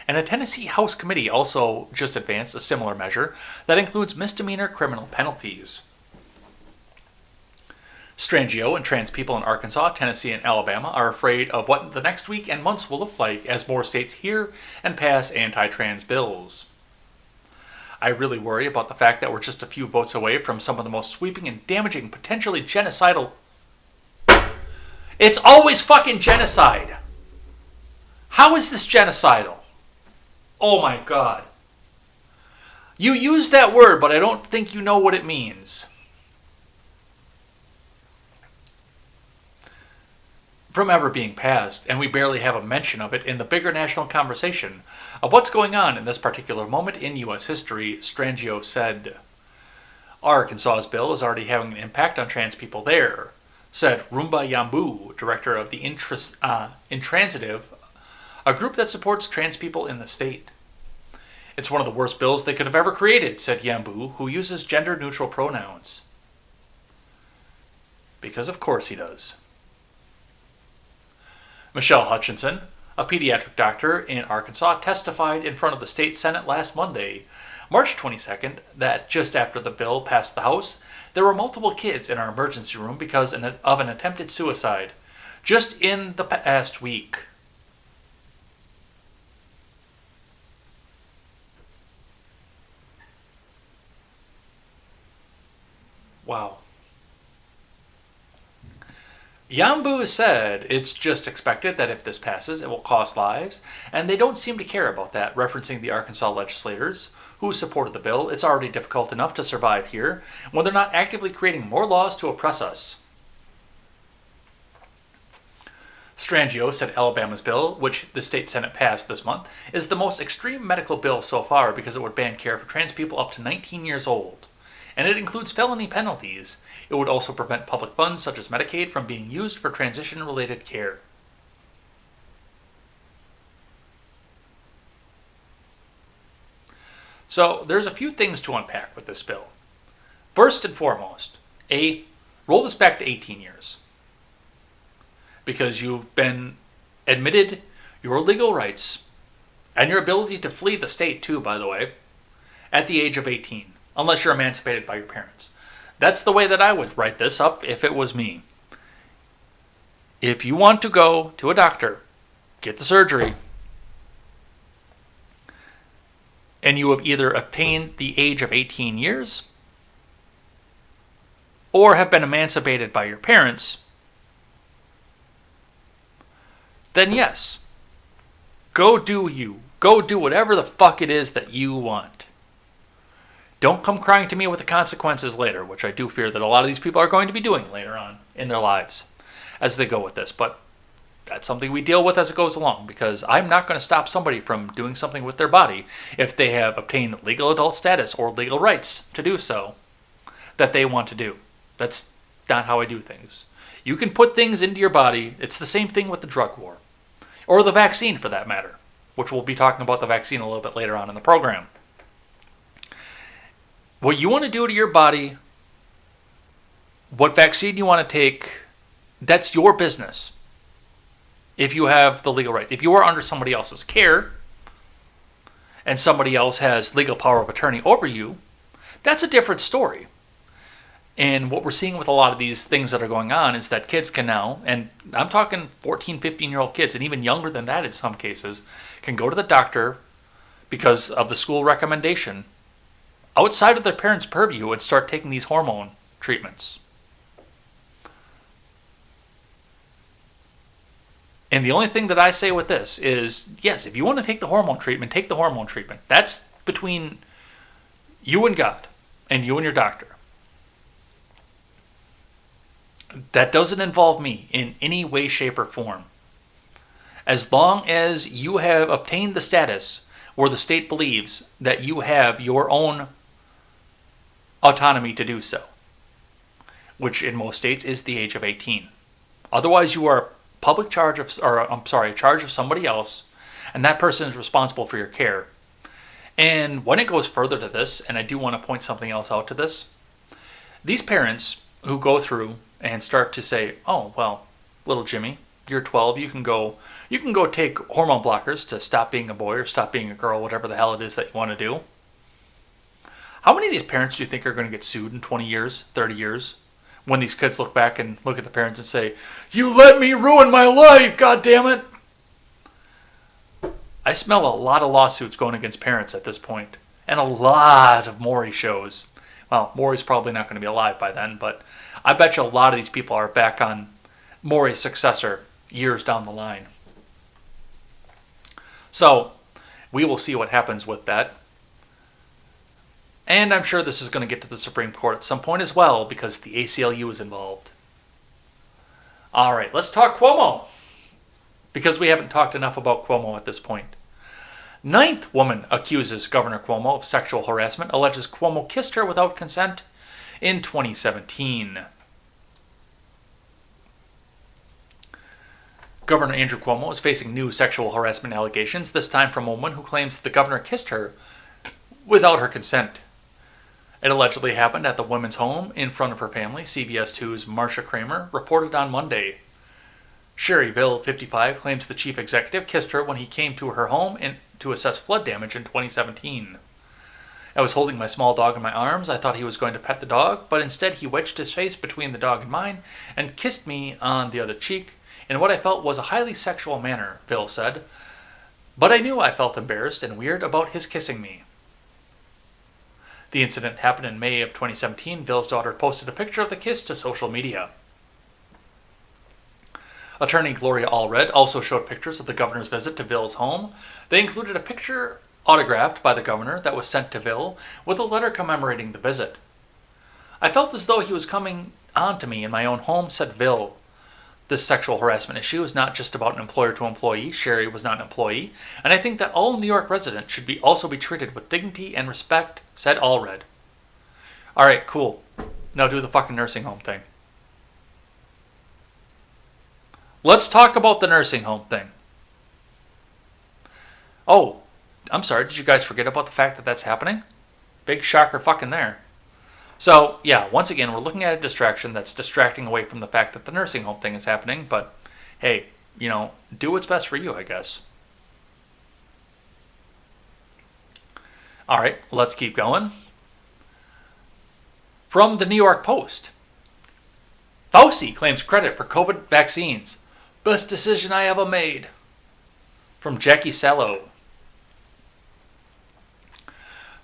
Speaker 1: And a Tennessee House committee also just advanced a similar measure that includes misdemeanor criminal penalties. Strangio and trans people in Arkansas, Tennessee, and Alabama are afraid of what the next week and months will look like as more states hear and pass anti-trans bills. I really worry about the fact that we're just a few votes away from some of the most sweeping and damaging, potentially genocidal... It's always fucking genocide! How is this genocidal? Oh my God. You use that word, but I don't think you know what it means. From ever being passed, and we barely have a mention of it in the bigger national conversation of what's going on in this particular moment in U.S. history, Strangio said, Arkansas's bill is already having an impact on trans people there, said Rumba Yambu, director of the Intransitive, a group that supports trans people in the state. It's one of the worst bills they could have ever created, said Yambu, who uses gender-neutral pronouns. Because of course he does. Michelle Hutchinson, a pediatric doctor in Arkansas, testified in front of the state Senate last Monday, March 22nd, that just after the bill passed the House, there were multiple kids in our emergency room because of an attempted suicide, just in the past week. Wow. Yambu said it's just expected that if this passes, it will cost lives, and they don't seem to care about that, referencing the Arkansas legislators who supported the bill. It's already difficult enough to survive here when they're not actively creating more laws to oppress us. Strangio said Alabama's bill, which the state Senate passed this month, is the most extreme medical bill so far because it would ban care for trans people up to 19 years old. And it includes felony penalties. It would also prevent public funds such as Medicaid from being used for transition-related care. So there's a few things to unpack with this bill. First and foremost, roll this back to 18 years. Because you've been admitted your legal rights and your ability to flee the state too, by the way, at the age of 18, unless you're emancipated by your parents. That's the way that I would write this up if it was me. If you want to go to a doctor, get the surgery, and you have either attained the age of 18 years or have been emancipated by your parents, then yes, go do you. Go do whatever the fuck it is that you want. Don't come crying to me with the consequences later, which I do fear that a lot of these people are going to be doing later on in their lives as they go with this. But that's something we deal with as it goes along, because I'm not going to stop somebody from doing something with their body if they have obtained legal adult status or legal rights to do so that they want to do. That's not how I do things. You can put things into your body. It's the same thing with the drug war. Or the vaccine, for that matter, which we'll be talking about the vaccine a little bit later on in the program. What you want to do to your body, what vaccine you want to take, that's your business. If you have the legal right. If you are under somebody else's care and somebody else has legal power of attorney over you, that's a different story. And what we're seeing with a lot of these things that are going on is that kids can now, and I'm talking 14, 15-year-old kids, and even younger than that in some cases, can go to the doctor because of the school recommendation outside of their parents' purview and start taking these hormone treatments. And the only thing that I say with this is, yes, if you want to take the hormone treatment, take the hormone treatment. That's between you and God and you and your doctor. That doesn't involve me in any way, shape, or form. As long as you have obtained the status where the state believes that you have your own autonomy to do so, which in most states is the age of 18. Otherwise, you are charge of somebody else, and that person is responsible for your care. And when it goes further to this, and I do want to point something else out to this, these parents who go through and start to say, oh, well, little Jimmy, you're 12, you can go take hormone blockers to stop being a boy or stop being a girl, whatever the hell it is that you want to do. How many of these parents do you think are going to get sued in 20 years, 30 years, when these kids look back and look at the parents and say, you let me ruin my life, God damn it? I smell a lot of lawsuits going against parents at this point, and a lot of Maury shows. Well, Maury's probably not going to be alive by then, but I bet you a lot of these people are back on Maury's successor years down the line. So, we will see what happens with that. And I'm sure this is going to get to the Supreme Court at some point as well, because the ACLU is involved. All right, let's talk Cuomo, because we haven't talked enough about Cuomo at this point. 9th woman accuses Governor Cuomo of sexual harassment, alleges Cuomo kissed her without consent in 2017. Governor Andrew Cuomo is facing new sexual harassment allegations, this time from a woman who claims the governor kissed her without her consent. It allegedly happened at the women's home in front of her family, CBS 2's Marsha Kramer reported on Monday. Sherry Bill, 55, claims the chief executive kissed her when he came to her home to assess flood damage in 2017. I was holding my small dog in my arms. I thought he was going to pet the dog, but instead he wedged his face between the dog and mine and kissed me on the other cheek in what I felt was a highly sexual manner, Bill said. But I knew I felt embarrassed and weird about his kissing me. The incident happened in May of 2017. Bill's daughter posted a picture of the kiss to social media. Attorney Gloria Allred also showed pictures of the governor's visit to Bill's home. They included a picture autographed by the governor that was sent to Ville with a letter commemorating the visit. I felt as though he was coming on to me in my own home, said Ville. This sexual harassment issue is not just about an employer to employee. Sherry was not an employee, and I think that all New York residents should also be treated with dignity and respect, said Allred. Alright, cool. Now do the fucking nursing home thing. Let's talk about the nursing home thing. Oh, I'm sorry, did you guys forget about the fact that that's happening? Big shocker fucking there. So, yeah, once again, we're looking at a distraction that's distracting away from the fact that the nursing home thing is happening, but hey, do what's best for you, I guess. Alright, let's keep going. From the New York Post. Fauci claims credit for COVID vaccines. Best decision I ever made. From Jackie Sallow.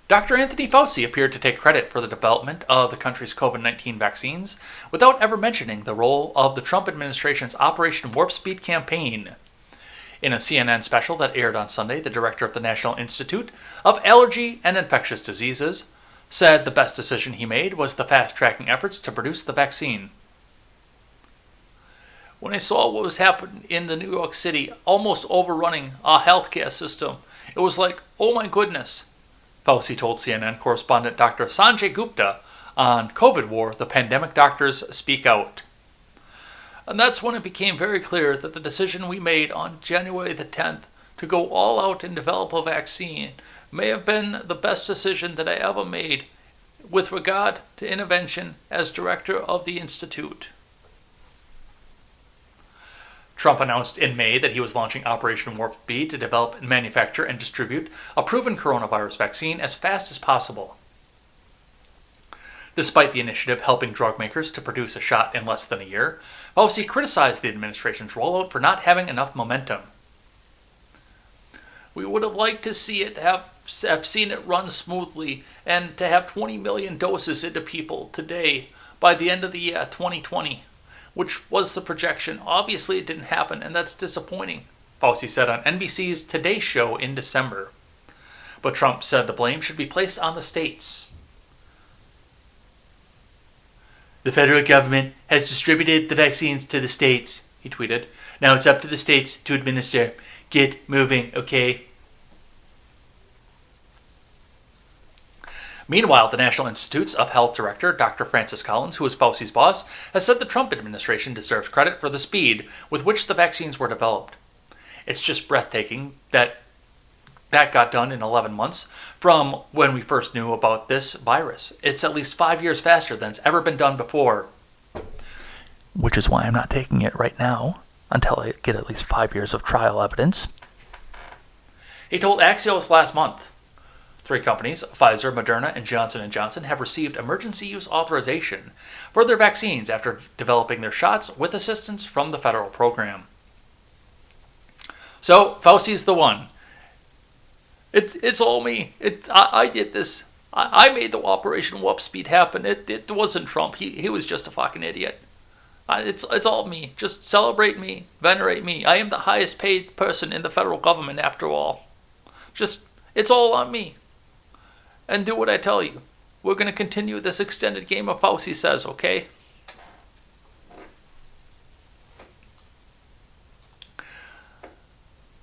Speaker 1: Dr. Anthony Fauci appeared to take credit for the development of the country's COVID-19 vaccines without ever mentioning the role of the Trump administration's Operation Warp Speed campaign. In a CNN special that aired on Sunday, the director of the National Institute of Allergy and Infectious Diseases said the best decision he made was the fast-tracking efforts to produce the vaccine. When I saw what was happening in the New York City, almost overrunning our healthcare system, it was like, oh my goodness, Fauci told CNN correspondent Dr. Sanjay Gupta on COVID War, the pandemic doctors speak out. And that's when it became very clear that the decision we made on January the 10th to go all out and develop a vaccine may have been the best decision that I ever made with regard to intervention as director of the Institute. Trump announced in May that he was launching Operation Warp Speed to develop, manufacture, and distribute a proven coronavirus vaccine as fast as possible. Despite the initiative helping drug makers to produce a shot in less than a year, Fauci criticized the administration's rollout for not having enough momentum. We would have liked to see it have seen it run smoothly and to have 20 million doses into people today by the end of the year 2020. Which was the projection. Obviously, it didn't happen, and that's disappointing, Fauci said on NBC's Today Show in December. But Trump said the blame should be placed on the states. The federal government has distributed the vaccines to the states, he tweeted. Now it's up to the states to administer. Get moving, okay? Meanwhile, the National Institutes of Health Director, Dr. Francis Collins, who is Fauci's boss, has said the Trump administration deserves credit for the speed with which the vaccines were developed. It's just breathtaking that got done in 11 months from when we first knew about this virus. It's at least 5 years faster than it's ever been done before. Which is why I'm not taking it right now, until I get at least 5 years of trial evidence. He told Axios last month. 3 companies, Pfizer, Moderna, and Johnson & Johnson, have received emergency use authorization for their vaccines after developing their shots with assistance from the federal program. So, Fauci's the one. It's all me. I did this. I made the Operation Warp Speed happen. It wasn't Trump. He was just a fucking idiot. It's all me. Just celebrate me. Venerate me. I am the highest paid person in the federal government after all. It's all on me. And do what I tell you. We're going to continue this extended game of Fauci says, okay?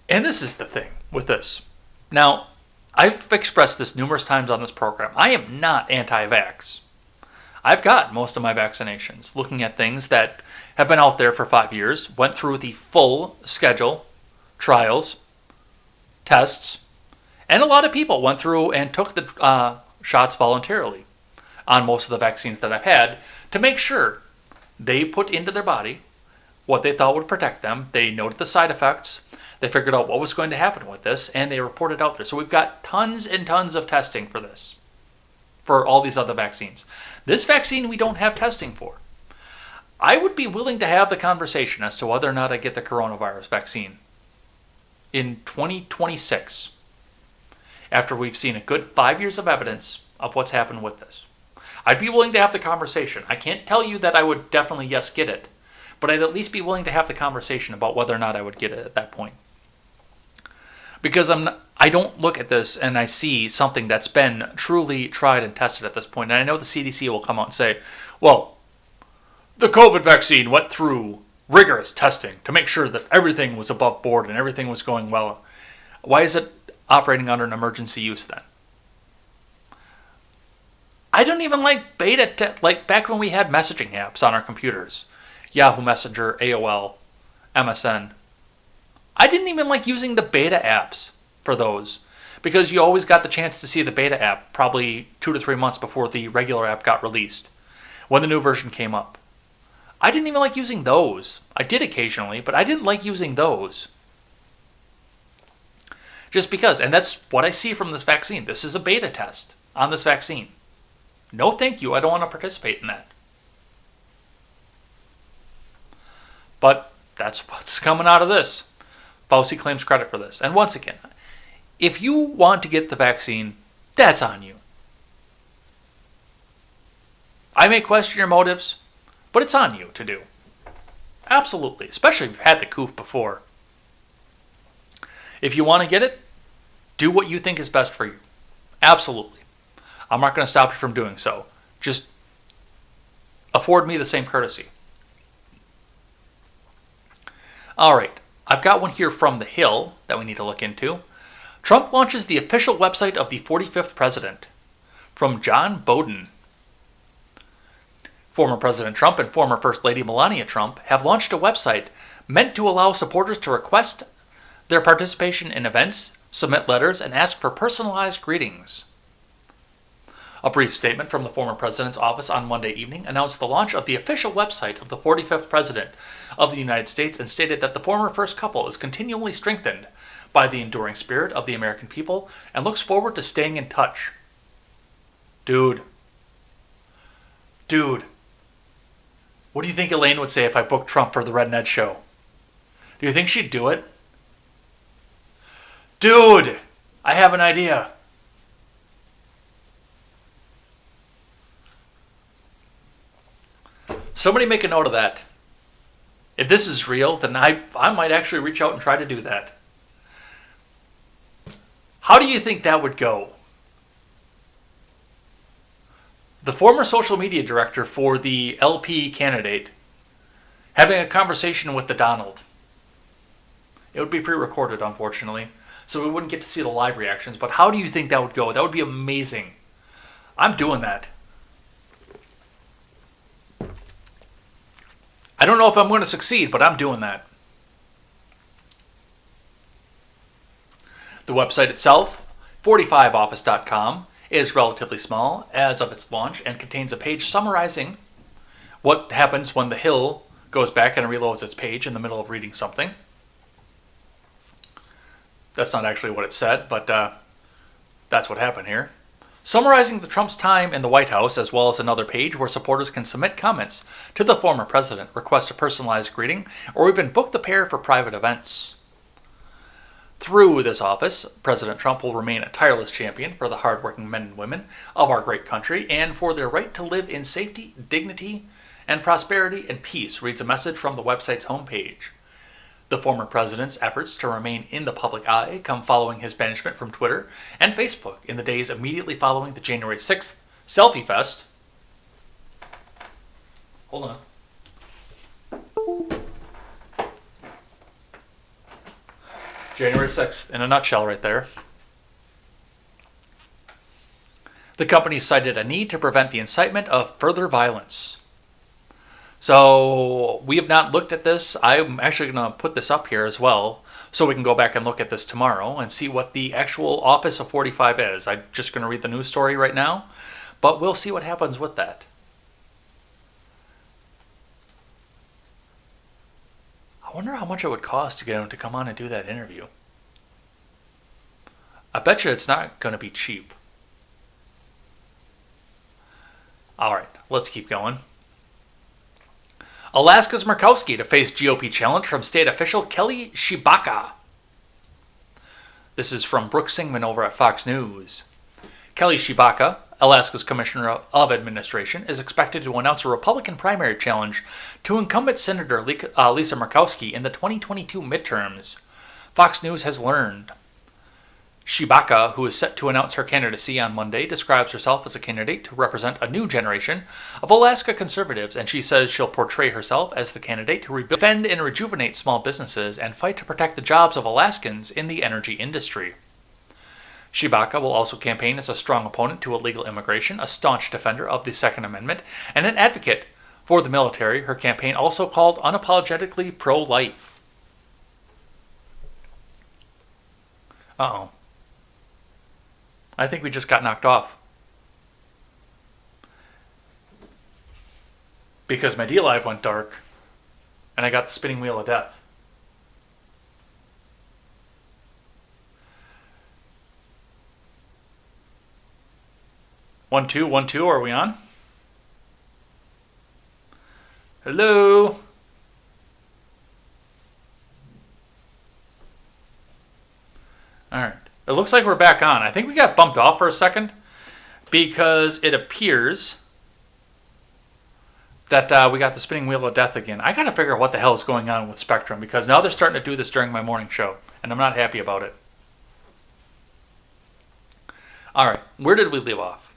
Speaker 1: And this is the thing with this. Now, I've expressed this numerous times on this program. I am not anti-vax. I've got most of my vaccinations, looking at things that have been out there for 5 years, went through the full schedule, trials, tests, and a lot of people went through and took the shots voluntarily on most of the vaccines that I've had to make sure they put into their body what they thought would protect them. They noted the side effects. They figured out what was going to happen with this, and they reported out there. So we've got tons and tons of testing for this, for all these other vaccines. This vaccine we don't have testing for. I would be willing to have the conversation as to whether or not I get the coronavirus vaccine in 2026. After we've seen a good 5 years of evidence of what's happened with this. I'd be willing to have the conversation. I can't tell you that I would definitely get it, but I'd at least be willing to have the conversation about whether or not I would get it at that point. Because I don't look at this and I see something that's been truly tried and tested at this point. And I know the CDC will come out and say, well, the COVID vaccine went through rigorous testing to make sure that everything was above board and everything was going well. Why is it operating under an emergency use then? I don't even like like back when we had messaging apps on our computers. Yahoo Messenger, AOL, MSN. I didn't even like using the beta apps for those because you always got the chance to see the beta app probably 2 to 3 months before the regular app got released, when the new version came up. I didn't even like using those. I did occasionally, but I didn't like using those. Just because, and that's what I see from this vaccine. This is a beta test on this vaccine. No thank you, I don't want to participate in that. But that's what's coming out of this. Fauci claims credit for this. And once again, if you want to get the vaccine, that's on you. I may question your motives, but it's on you to do. Absolutely, especially if you've had the coof before. If you want to get it, do what you think is best for you. Absolutely. I'm not going to stop you from doing so. Just afford me the same courtesy. All right. I've got one here from The Hill that we need to look into. Trump launches the official website of the 45th president. From John Bowden. Former President Trump and former First Lady Melania Trump have launched a website meant to allow supporters to request their participation in events, submit letters, and ask for personalized greetings. A brief statement from the former president's office on Monday evening announced the launch of the official website of the 45th president of the United States and stated that the former first couple is continually strengthened by the enduring spirit of the American people and looks forward to staying in touch. Dude. What do you think Elaine would say if I booked Trump for the Red Ned show? Do you think she'd do it? Dude, I have an idea. Somebody make a note of that. If this is real, then I might actually reach out and try to do that. How do you think that would go? The former social media director for the LP candidate having a conversation with the Donald. It would be pre-recorded, unfortunately, so we wouldn't get to see the live reactions, but how do you think that would go? That would be amazing. I'm doing that. I don't know if I'm going to succeed, but I'm doing that. The website itself, 45office.com, is relatively small as of its launch and contains a page summarizing what happens when The Hill goes back and reloads its page in the middle of reading something. That's not actually what it said, but that's what happened here. Summarizing the Trump's time in the White House, as well as another page where supporters can submit comments to the former president, request a personalized greeting, or even book the pair for private events. Through this office, President Trump will remain a tireless champion for the hardworking men and women of our great country and for their right to live in safety, dignity, and prosperity and peace, reads a message from the website's homepage. The former president's efforts to remain in the public eye come following his banishment from Twitter and Facebook in the days immediately following the January 6th Selfie Fest. Hold on. January 6th, in a nutshell right there. The company cited a need to prevent the incitement of further violence. So we have not looked at this. I'm actually going to put this up here as well so we can go back and look at this tomorrow and see what the actual Office of 45 is. I'm just going to read the news story right now, but we'll see what happens with that. I wonder how much it would cost to get him to come on and do that interview. I bet you it's not going to be cheap. All right, let's keep going. Alaska's Murkowski to face GOP challenge from state official Kelly Tshibaka. This is from Brooke Singman over at Fox News. Kelly Tshibaka, Alaska's Commissioner of Administration, is expected to announce a Republican primary challenge to incumbent Senator Lisa Murkowski in the 2022 midterms. Fox News has learned. Shibaka, who is set to announce her candidacy on Monday, describes herself as a candidate to represent a new generation of Alaska conservatives, and she says she'll portray herself as the candidate to defend and rejuvenate small businesses and fight to protect the jobs of Alaskans in the energy industry. Shibaka will also campaign as a strong opponent to illegal immigration, a staunch defender of the Second Amendment, and an advocate for the military. Her campaign also called unapologetically pro-life. Uh-oh. I think we just got knocked off. Because my DLive went dark, and I got the spinning wheel of death. One, two, are we on? Hello? Alright. It looks like we're back on. I think we got bumped off for a second because it appears that we got the spinning wheel of death again. I gotta figure out what the hell is going on with Spectrum because now they're starting to do this during my morning show, and I'm not happy about it. Alright, where did we leave off?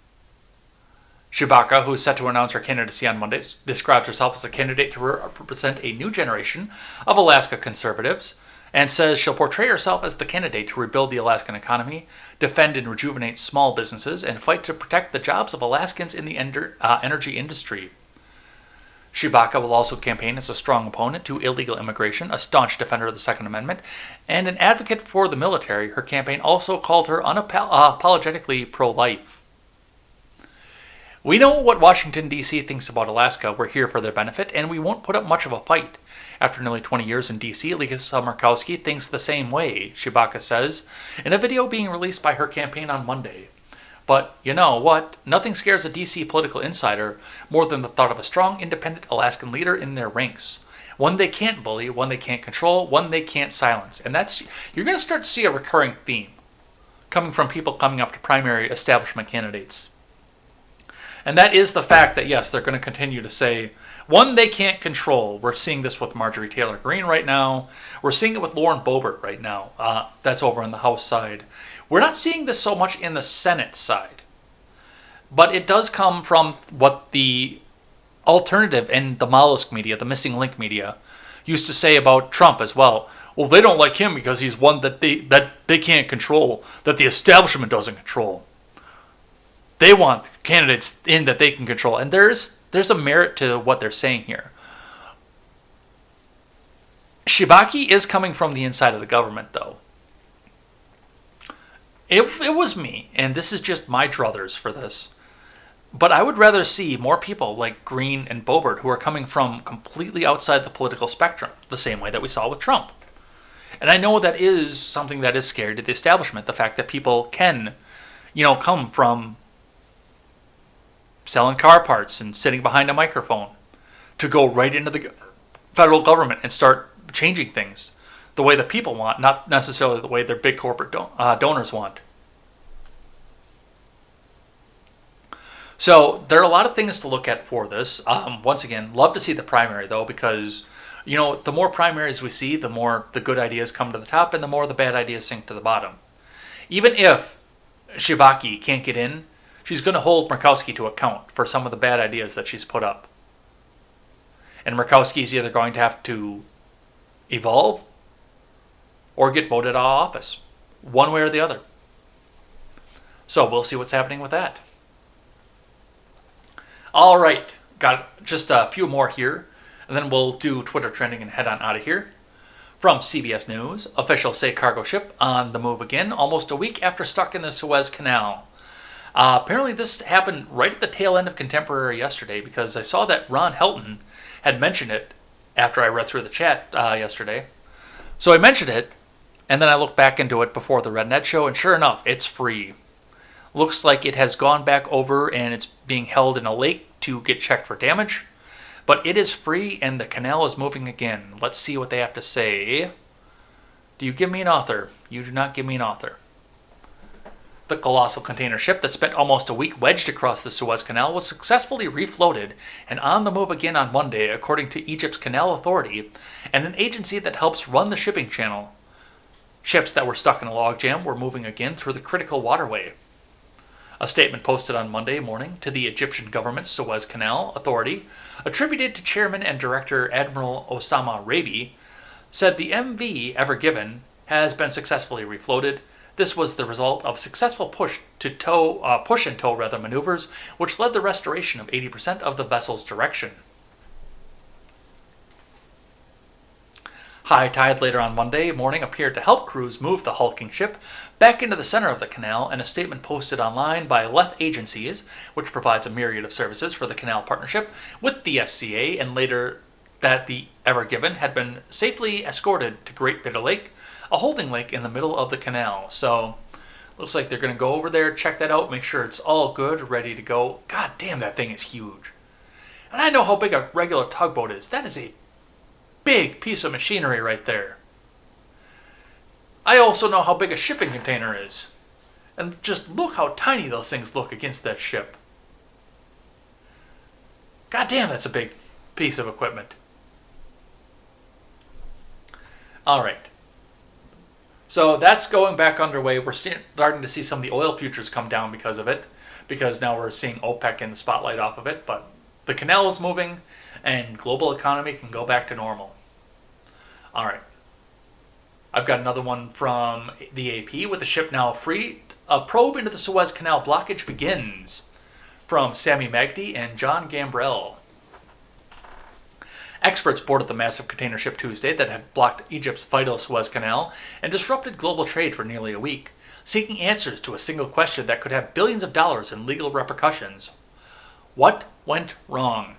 Speaker 1: Shibaka, who is set to announce her candidacy on Monday, describes herself as a candidate to represent a new generation of Alaska conservatives and says she'll portray herself as the candidate to rebuild the Alaskan economy, defend and rejuvenate small businesses, and fight to protect the jobs of Alaskans in the energy industry. Shibaka will also campaign as a strong opponent to illegal immigration, a staunch defender of the Second Amendment, and an advocate for the military. Her campaign also called her unapologetically pro-life. We know what Washington, D.C. thinks about Alaska. We're here for their benefit, and we won't put up much of a fight. After nearly 20 years in D.C., Lisa Murkowski thinks the same way, Shibaka says, in a video being released by her campaign on Monday. But you know what? Nothing scares a D.C. political insider more than the thought of a strong, independent Alaskan leader in their ranks. One they can't bully, one they can't control, one they can't silence. And you're going to start to see a recurring theme coming from people coming up to primary establishment candidates. And that is the fact that, yes, they're going to continue to say, one they can't control. We're seeing this with Marjorie Taylor Greene right now. We're seeing it with Lauren Boebert right now. That's over on the House side. We're not seeing this so much in the Senate side. But it does come from what the alternative and the mollusk media, the missing link media, used to say about Trump as well. Well, they don't like him because he's one that they can't control, that the establishment doesn't control. They want candidates in that they can control. And there's a merit to what they're saying here. Shibaki is coming from the inside of the government, though. If it was me, and this is just my druthers for this, but I would rather see more people like Greene and Boebert who are coming from completely outside the political spectrum, the same way that we saw with Trump. And I know that is something that is scary to the establishment, the fact that people can, come from selling car parts and sitting behind a microphone to go right into the federal government and start changing things the way the people want, not necessarily the way their big corporate donors want. So there are a lot of things to look at for this. Once again, love to see the primary, though, because the more primaries we see, the more the good ideas come to the top and the more the bad ideas sink to the bottom. Even if Shibaki can't get in, she's going to hold Murkowski to account for some of the bad ideas that she's put up. And Murkowski's either going to have to evolve or get voted out of office, one way or the other. So we'll see what's happening with that. All right, got just a few more here, and then we'll do Twitter trending and head on out of here. From CBS News, officials say cargo ship on the move again, almost a week after stuck in the Suez Canal. Apparently this happened right at the tail end of Contemporary yesterday, because I saw that Ron Helton had mentioned it after I read through the chat yesterday. So I mentioned it, and then I looked back into it before the Red Net show, and sure enough, it's free. Looks like it has gone back over and it's being held in a lake to get checked for damage. But it is free and the canal is moving again. Let's see what they have to say. Do you give me an author? You do not give me an author. The colossal container ship that spent almost a week wedged across the Suez Canal was successfully refloated and on the move again on Monday, according to Egypt's Canal Authority and an agency that helps run the shipping channel. Ships that were stuck in a logjam were moving again through the critical waterway. A statement posted on Monday morning to the Egyptian government's Suez Canal Authority, attributed to Chairman and Director Admiral Osama Rabi, said the MV Ever Given has been successfully refloated. This was the result of successful push and tow maneuvers, which led the restoration of 80% of the vessel's direction. High tide later on Monday morning appeared to help crews move the hulking ship back into the center of the canal, and a statement posted online by Leth Agencies, which provides a myriad of services for the canal partnership with the SCA, and later that the Ever Given had been safely escorted to Great Bitter Lake, a holding lake in the middle of the canal. So, looks like they're going to go over there, check that out, make sure it's all good, ready to go. God damn, that thing is huge. And I know how big a regular tugboat is. That is a big piece of machinery right there. I also know how big a shipping container is. And just look how tiny those things look against that ship. God damn, that's a big piece of equipment. Alright. So that's going back underway. We're starting to see some of the oil futures come down because of it. Because now we're seeing OPEC in the spotlight off of it. But the canal is moving, and global economy can go back to normal. Alright. I've got another one from the AP. With the ship now free, a probe into the Suez Canal blockage begins. From Sammy Magdi and John Gambrell. Experts boarded the massive container ship Tuesday that had blocked Egypt's vital Suez Canal and disrupted global trade for nearly a week, seeking answers to a single question that could have billions of dollars in legal repercussions. What went wrong?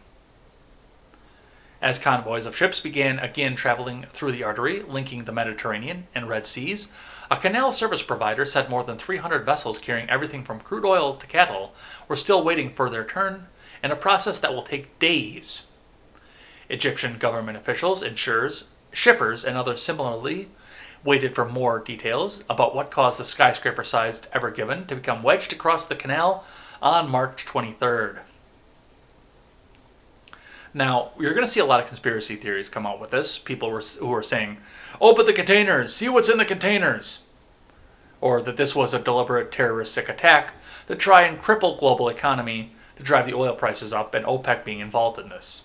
Speaker 1: As convoys of ships began again traveling through the artery linking the Mediterranean and Red Seas, a canal service provider said more than 300 vessels carrying everything from crude oil to cattle were still waiting for their turn, in a process that will take days. Egyptian government officials, insurers, shippers, and others similarly waited for more details about what caused the skyscraper-sized Ever Given to become wedged across the canal on March 23rd. Now, you're going to see a lot of conspiracy theories come out with this. People who are saying, open the containers, see what's in the containers. Or that this was a deliberate terroristic attack to try and cripple global economy to drive the oil prices up, and OPEC being involved in this.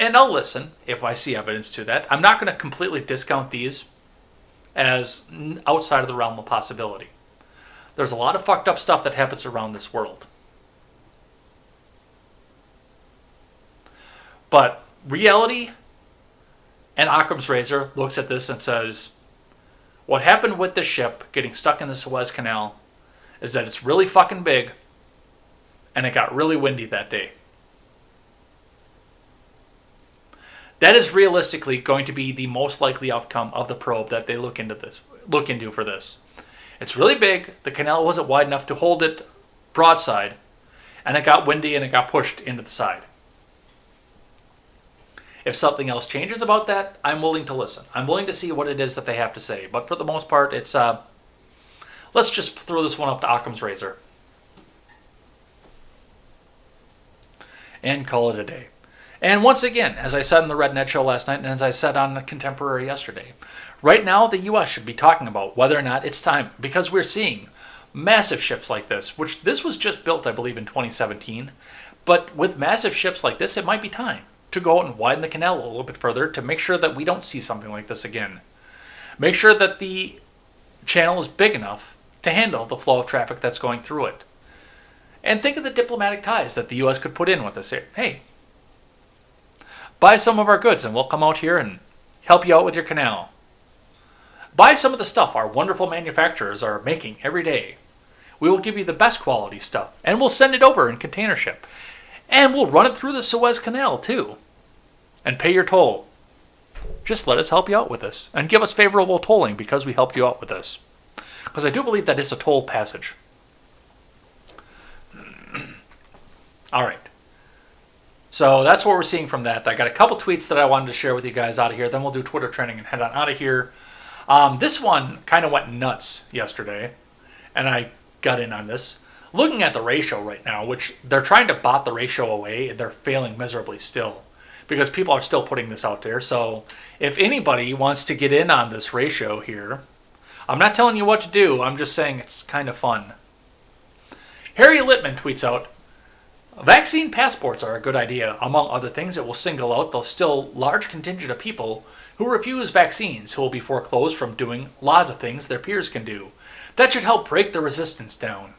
Speaker 1: And I'll listen if I see evidence to that. I'm not going to completely discount these as outside of the realm of possibility. There's a lot of fucked up stuff that happens around this world. But reality and Occam's razor looks at this and says, what happened with this ship getting stuck in the Suez Canal is that it's really fucking big, and it got really windy that day. That is realistically going to be the most likely outcome of the probe that they look into for this. It's really big, the canal wasn't wide enough to hold it broadside, and it got windy and it got pushed into the side. If something else changes about that, I'm willing to listen. I'm willing to see what it is that they have to say. But for the most part, it's let's just throw this one up to Occam's razor and call it a day. And once again, as I said in the Red Net Show last night, and as I said on the Contemporary yesterday, right now the U.S. should be talking about whether or not it's time, because we're seeing massive ships like this, which this was just built, I believe, in 2017. But with massive ships like this, it might be time to go out and widen the canal a little bit further to make sure that we don't see something like this again. Make sure that the channel is big enough to handle the flow of traffic that's going through it. And think of the diplomatic ties that the U.S. could put in with this. Hey, buy some of our goods and we'll come out here and help you out with your canal. Buy some of the stuff our wonderful manufacturers are making every day. We will give you the best quality stuff, and we'll send it over in container ship. And we'll run it through the Suez Canal, too. And pay your toll. Just let us help you out with this. And give us favorable tolling because we helped you out with this. Because I do believe that is a toll passage. Alright. So that's what we're seeing from that. I got a couple tweets that I wanted to share with you guys out of here. Then we'll do Twitter trending and head on out of here. This one kind of went nuts yesterday. And I got in on this. Looking at the ratio right now, which they're trying to bot the ratio away, and they're failing miserably still. because people are still putting this out there. So if anybody wants to get in on this ratio here, I'm not telling you what to do. I'm just saying it's kind of fun. Harry Littman tweets out, vaccine passports are a good idea. Among other things, it will single out the still large contingent of people who refuse vaccines, who will be foreclosed from doing a lot of things their peers can do. That should help break the resistance down.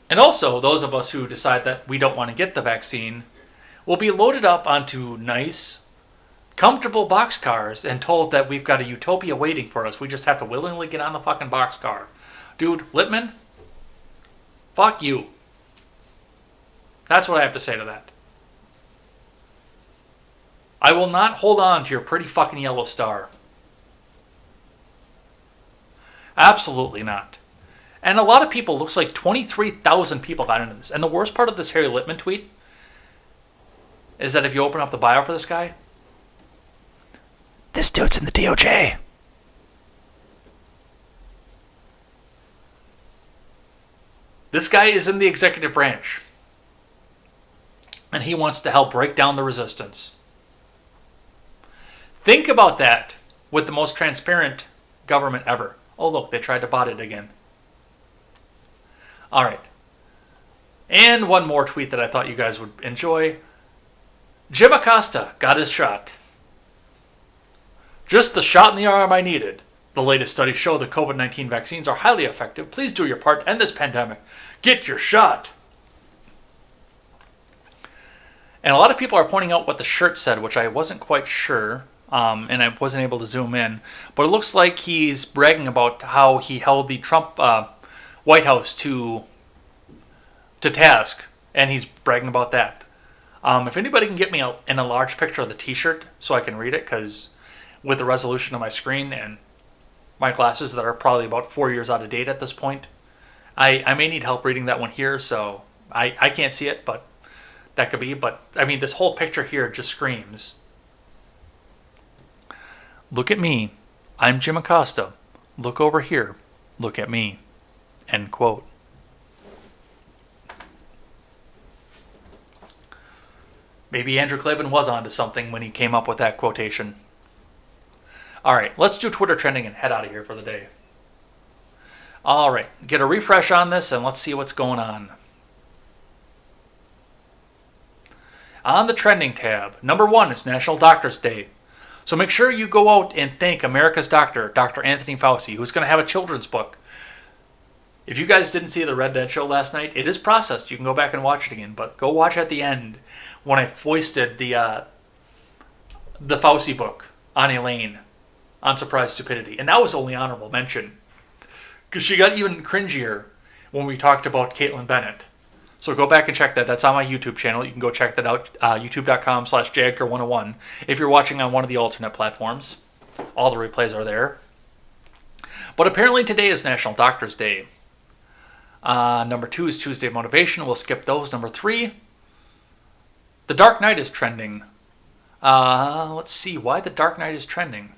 Speaker 1: And also, those of us who decide that we don't want to get the vaccine will be loaded up onto nice, comfortable boxcars and told that we've got a utopia waiting for us. We just have to willingly get on the fucking boxcar. Dude, Littman, fuck you. That's what I have to say to that. I will not hold on to your pretty fucking yellow star. Absolutely not. And a lot of people, looks like 23,000 people got into this. And the worst part of this Harry Littman tweet is that if you open up the bio for this guy, this dude's in the DOJ. This guy is in the executive branch. And he wants to help break down the resistance. Think about that with the most transparent government ever. Oh, look, they tried to bot it again. All right. And one more tweet that I thought you guys would enjoy. Jim Acosta got his shot. Just the shot in the arm I needed. The latest studies show that COVID-19 vaccines are highly effective. Please do your part to end this pandemic. Get your shot. And a lot of people are pointing out what the shirt said, which I wasn't quite sure. And I wasn't able to zoom in. But it looks like he's bragging about how he held the Trump White House to task. And he's bragging about that. If anybody can get me in a large picture of the t-shirt so I can read it, because with the resolution of my screen and my glasses that are probably about 4 years out of date at this point, I may need help reading that one here. So I can't see it, but that could be. But I mean, this whole picture here just screams, look at me. I'm Jim Acosta. Look over here. Look at me. End quote. Maybe Andrew Klavan was onto something when he came up with that quotation. All right, let's do Twitter trending and head out of here for the day. All right, get a refresh on this and let's see what's going on. On the trending tab, number 1 is National Doctors Day. So make sure you go out and thank America's doctor, Dr. Anthony Fauci, who's going to have a children's book. If you guys didn't see the Red Dead show last night, it is processed. You can go back and watch it again, but go watch at the end when I foisted the Fauci book on Elaine on Surprise Stupidity. And that was only honorable mention, because she got even cringier when we talked about Caitlin Bennett. So go back and check that. That's on my YouTube channel. You can go check that out, youtube.com/JEdgar101. If you're watching on one of the alternate platforms, all the replays are there. But apparently today is National Doctors Day. Number 2 is Tuesday Motivation. We'll skip those. Number 3, The Dark Knight is trending. Let's see why The Dark Knight is trending.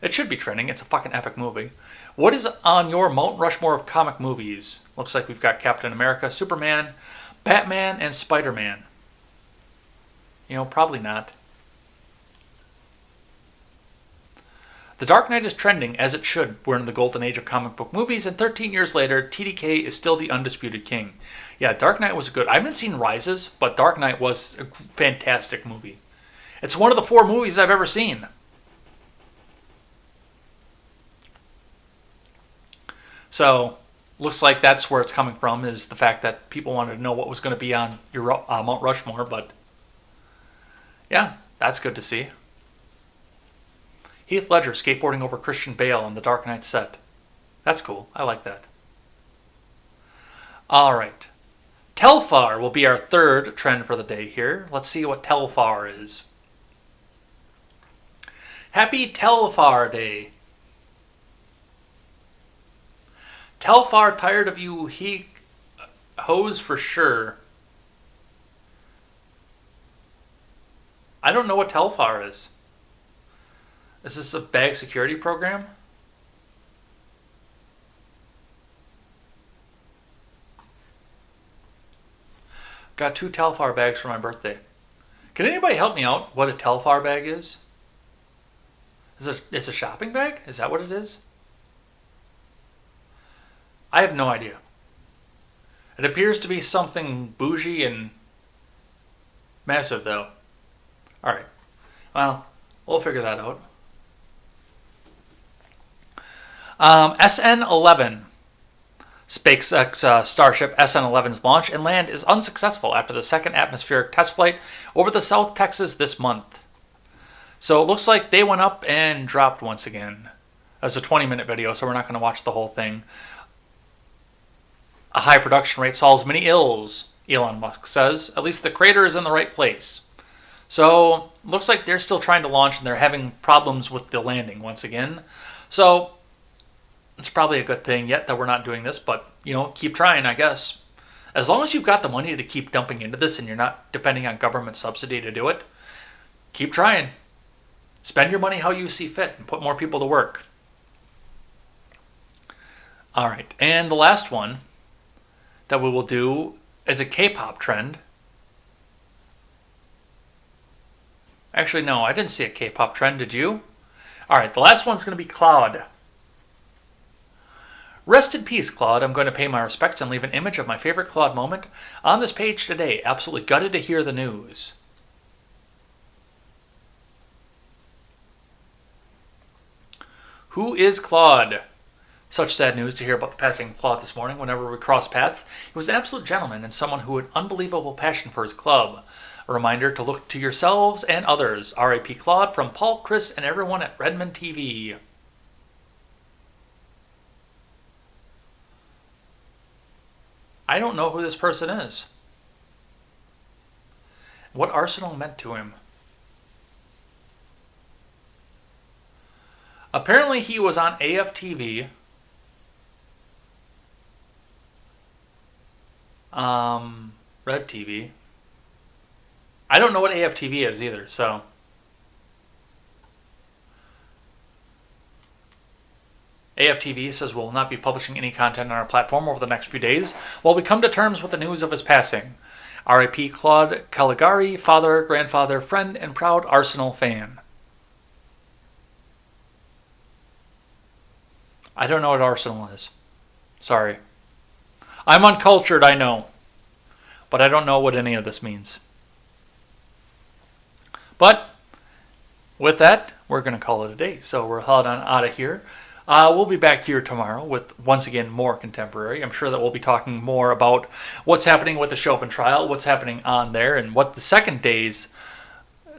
Speaker 1: It should be trending. It's a fucking epic movie. What is on your Mount Rushmore of comic movies? Looks like we've got Captain America, Superman, Batman, and Spider-Man. You know, probably not. The Dark Knight is trending, as it should. We're in the golden age of comic book movies, and 13 years later, TDK is still the undisputed king. Yeah, Dark Knight was good. I haven't seen Rises, but Dark Knight was a fantastic movie. It's one of the 4 movies I've ever seen. So, looks like that's where it's coming from, is the fact that people wanted to know what was going to be on your Mount Rushmore, but yeah, that's good to see. Heath Ledger skateboarding over Christian Bale on the Dark Knight set. That's cool. I like that. All right. Telfar will be our 3rd trend for the day here. Let's see what Telfar is. Happy Telfar Day. Telfar, tired of you, he hoes for sure. I don't know what Telfar is. Is this a bag security program? Got 2 Telfar bags for my birthday. Can anybody help me out what a Telfar bag is? It's a shopping bag? Is that what it is? I have no idea. It appears to be something bougie and massive, though. Alright. Well, we'll figure that out. SN-11. SpaceX Starship SN-11's launch and land is unsuccessful after the second atmospheric test flight over the South Texas this month. So it looks like they went up and dropped once again. That's a 20-minute video, so we're not going to watch the whole thing. A high production rate solves many ills, Elon Musk says. At least the crater is in the right place. So, looks like they're still trying to launch and they're having problems with the landing once again. So, it's probably a good thing yet that we're not doing this, but, keep trying, I guess. As long as you've got the money to keep dumping into this and you're not depending on government subsidy to do it, keep trying. Spend your money how you see fit and put more people to work. Alright, and the last one that we will do is a K-pop trend. Actually, no, I didn't see a K-pop trend, did you? Alright, the last one's going to be Claude. Rest in peace, Claude. I'm going to pay my respects and leave an image of my favorite Claude moment on this page today. Absolutely gutted to hear the news. Who is Claude? Such sad news to hear about the passing of Claude this morning whenever we crossed paths. He was an absolute gentleman and someone who had unbelievable passion for his club. A reminder to look to yourselves and others. R.I.P. Claude from Paul, Chris, and everyone at Redmond TV. I don't know who this person is. What Arsenal meant to him. Apparently he was on AFTV. Red TV. I don't know what AFTV is either, so. AFTV says we'll not be publishing any content on our platform over the next few days while we come to terms with the news of his passing. R.I.P. Claude Caligari, father, grandfather, friend, and proud Arsenal fan. I don't know what Arsenal is. Sorry. I'm uncultured, I know. But I don't know what any of this means. But, with that, we're going to call it a day. So we're heading on out of here. We'll be back here tomorrow with, once again, more Contemporary. I'm sure that we'll be talking more about what's happening with the Chauvin trial, what's happening on there, and what the second day's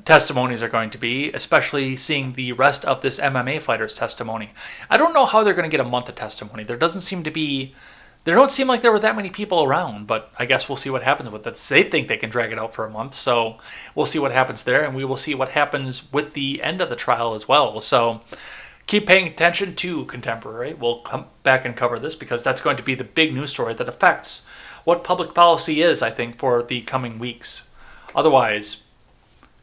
Speaker 1: testimonies are going to be, especially seeing the rest of this MMA fighter's testimony. I don't know how they're going to get a month of testimony. There don't seem like there were that many people around, but I guess we'll see what happens with this. They think they can drag it out for a month, so we'll see what happens there, and we will see what happens with the end of the trial as well. So keep paying attention to Contemporary. We'll come back and cover this because that's going to be the big news story that affects what public policy is, I think, for the coming weeks. Otherwise,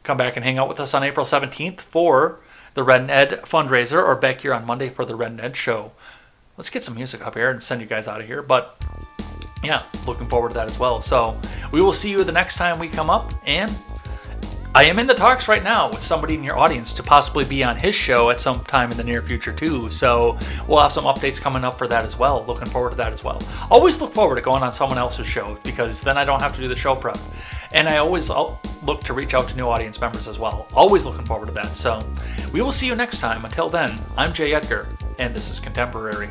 Speaker 1: come back and hang out with us on April 17th for the Red and Ed fundraiser, or back here on Monday for the Red and Ed show. Let's get some music up here and send you guys out of here. But yeah, looking forward to that as well. So we will see you the next time we come up. And I am in the talks right now with somebody in your audience to possibly be on his show at some time in the near future too. So we'll have some updates coming up for that as well. Looking forward to that as well. Always look forward to going on someone else's show because then I don't have to do the show prep. And I always look to reach out to new audience members as well. Always looking forward to that. So we will see you next time. Until then, I'm Jay Edgar, and this is Contemporary.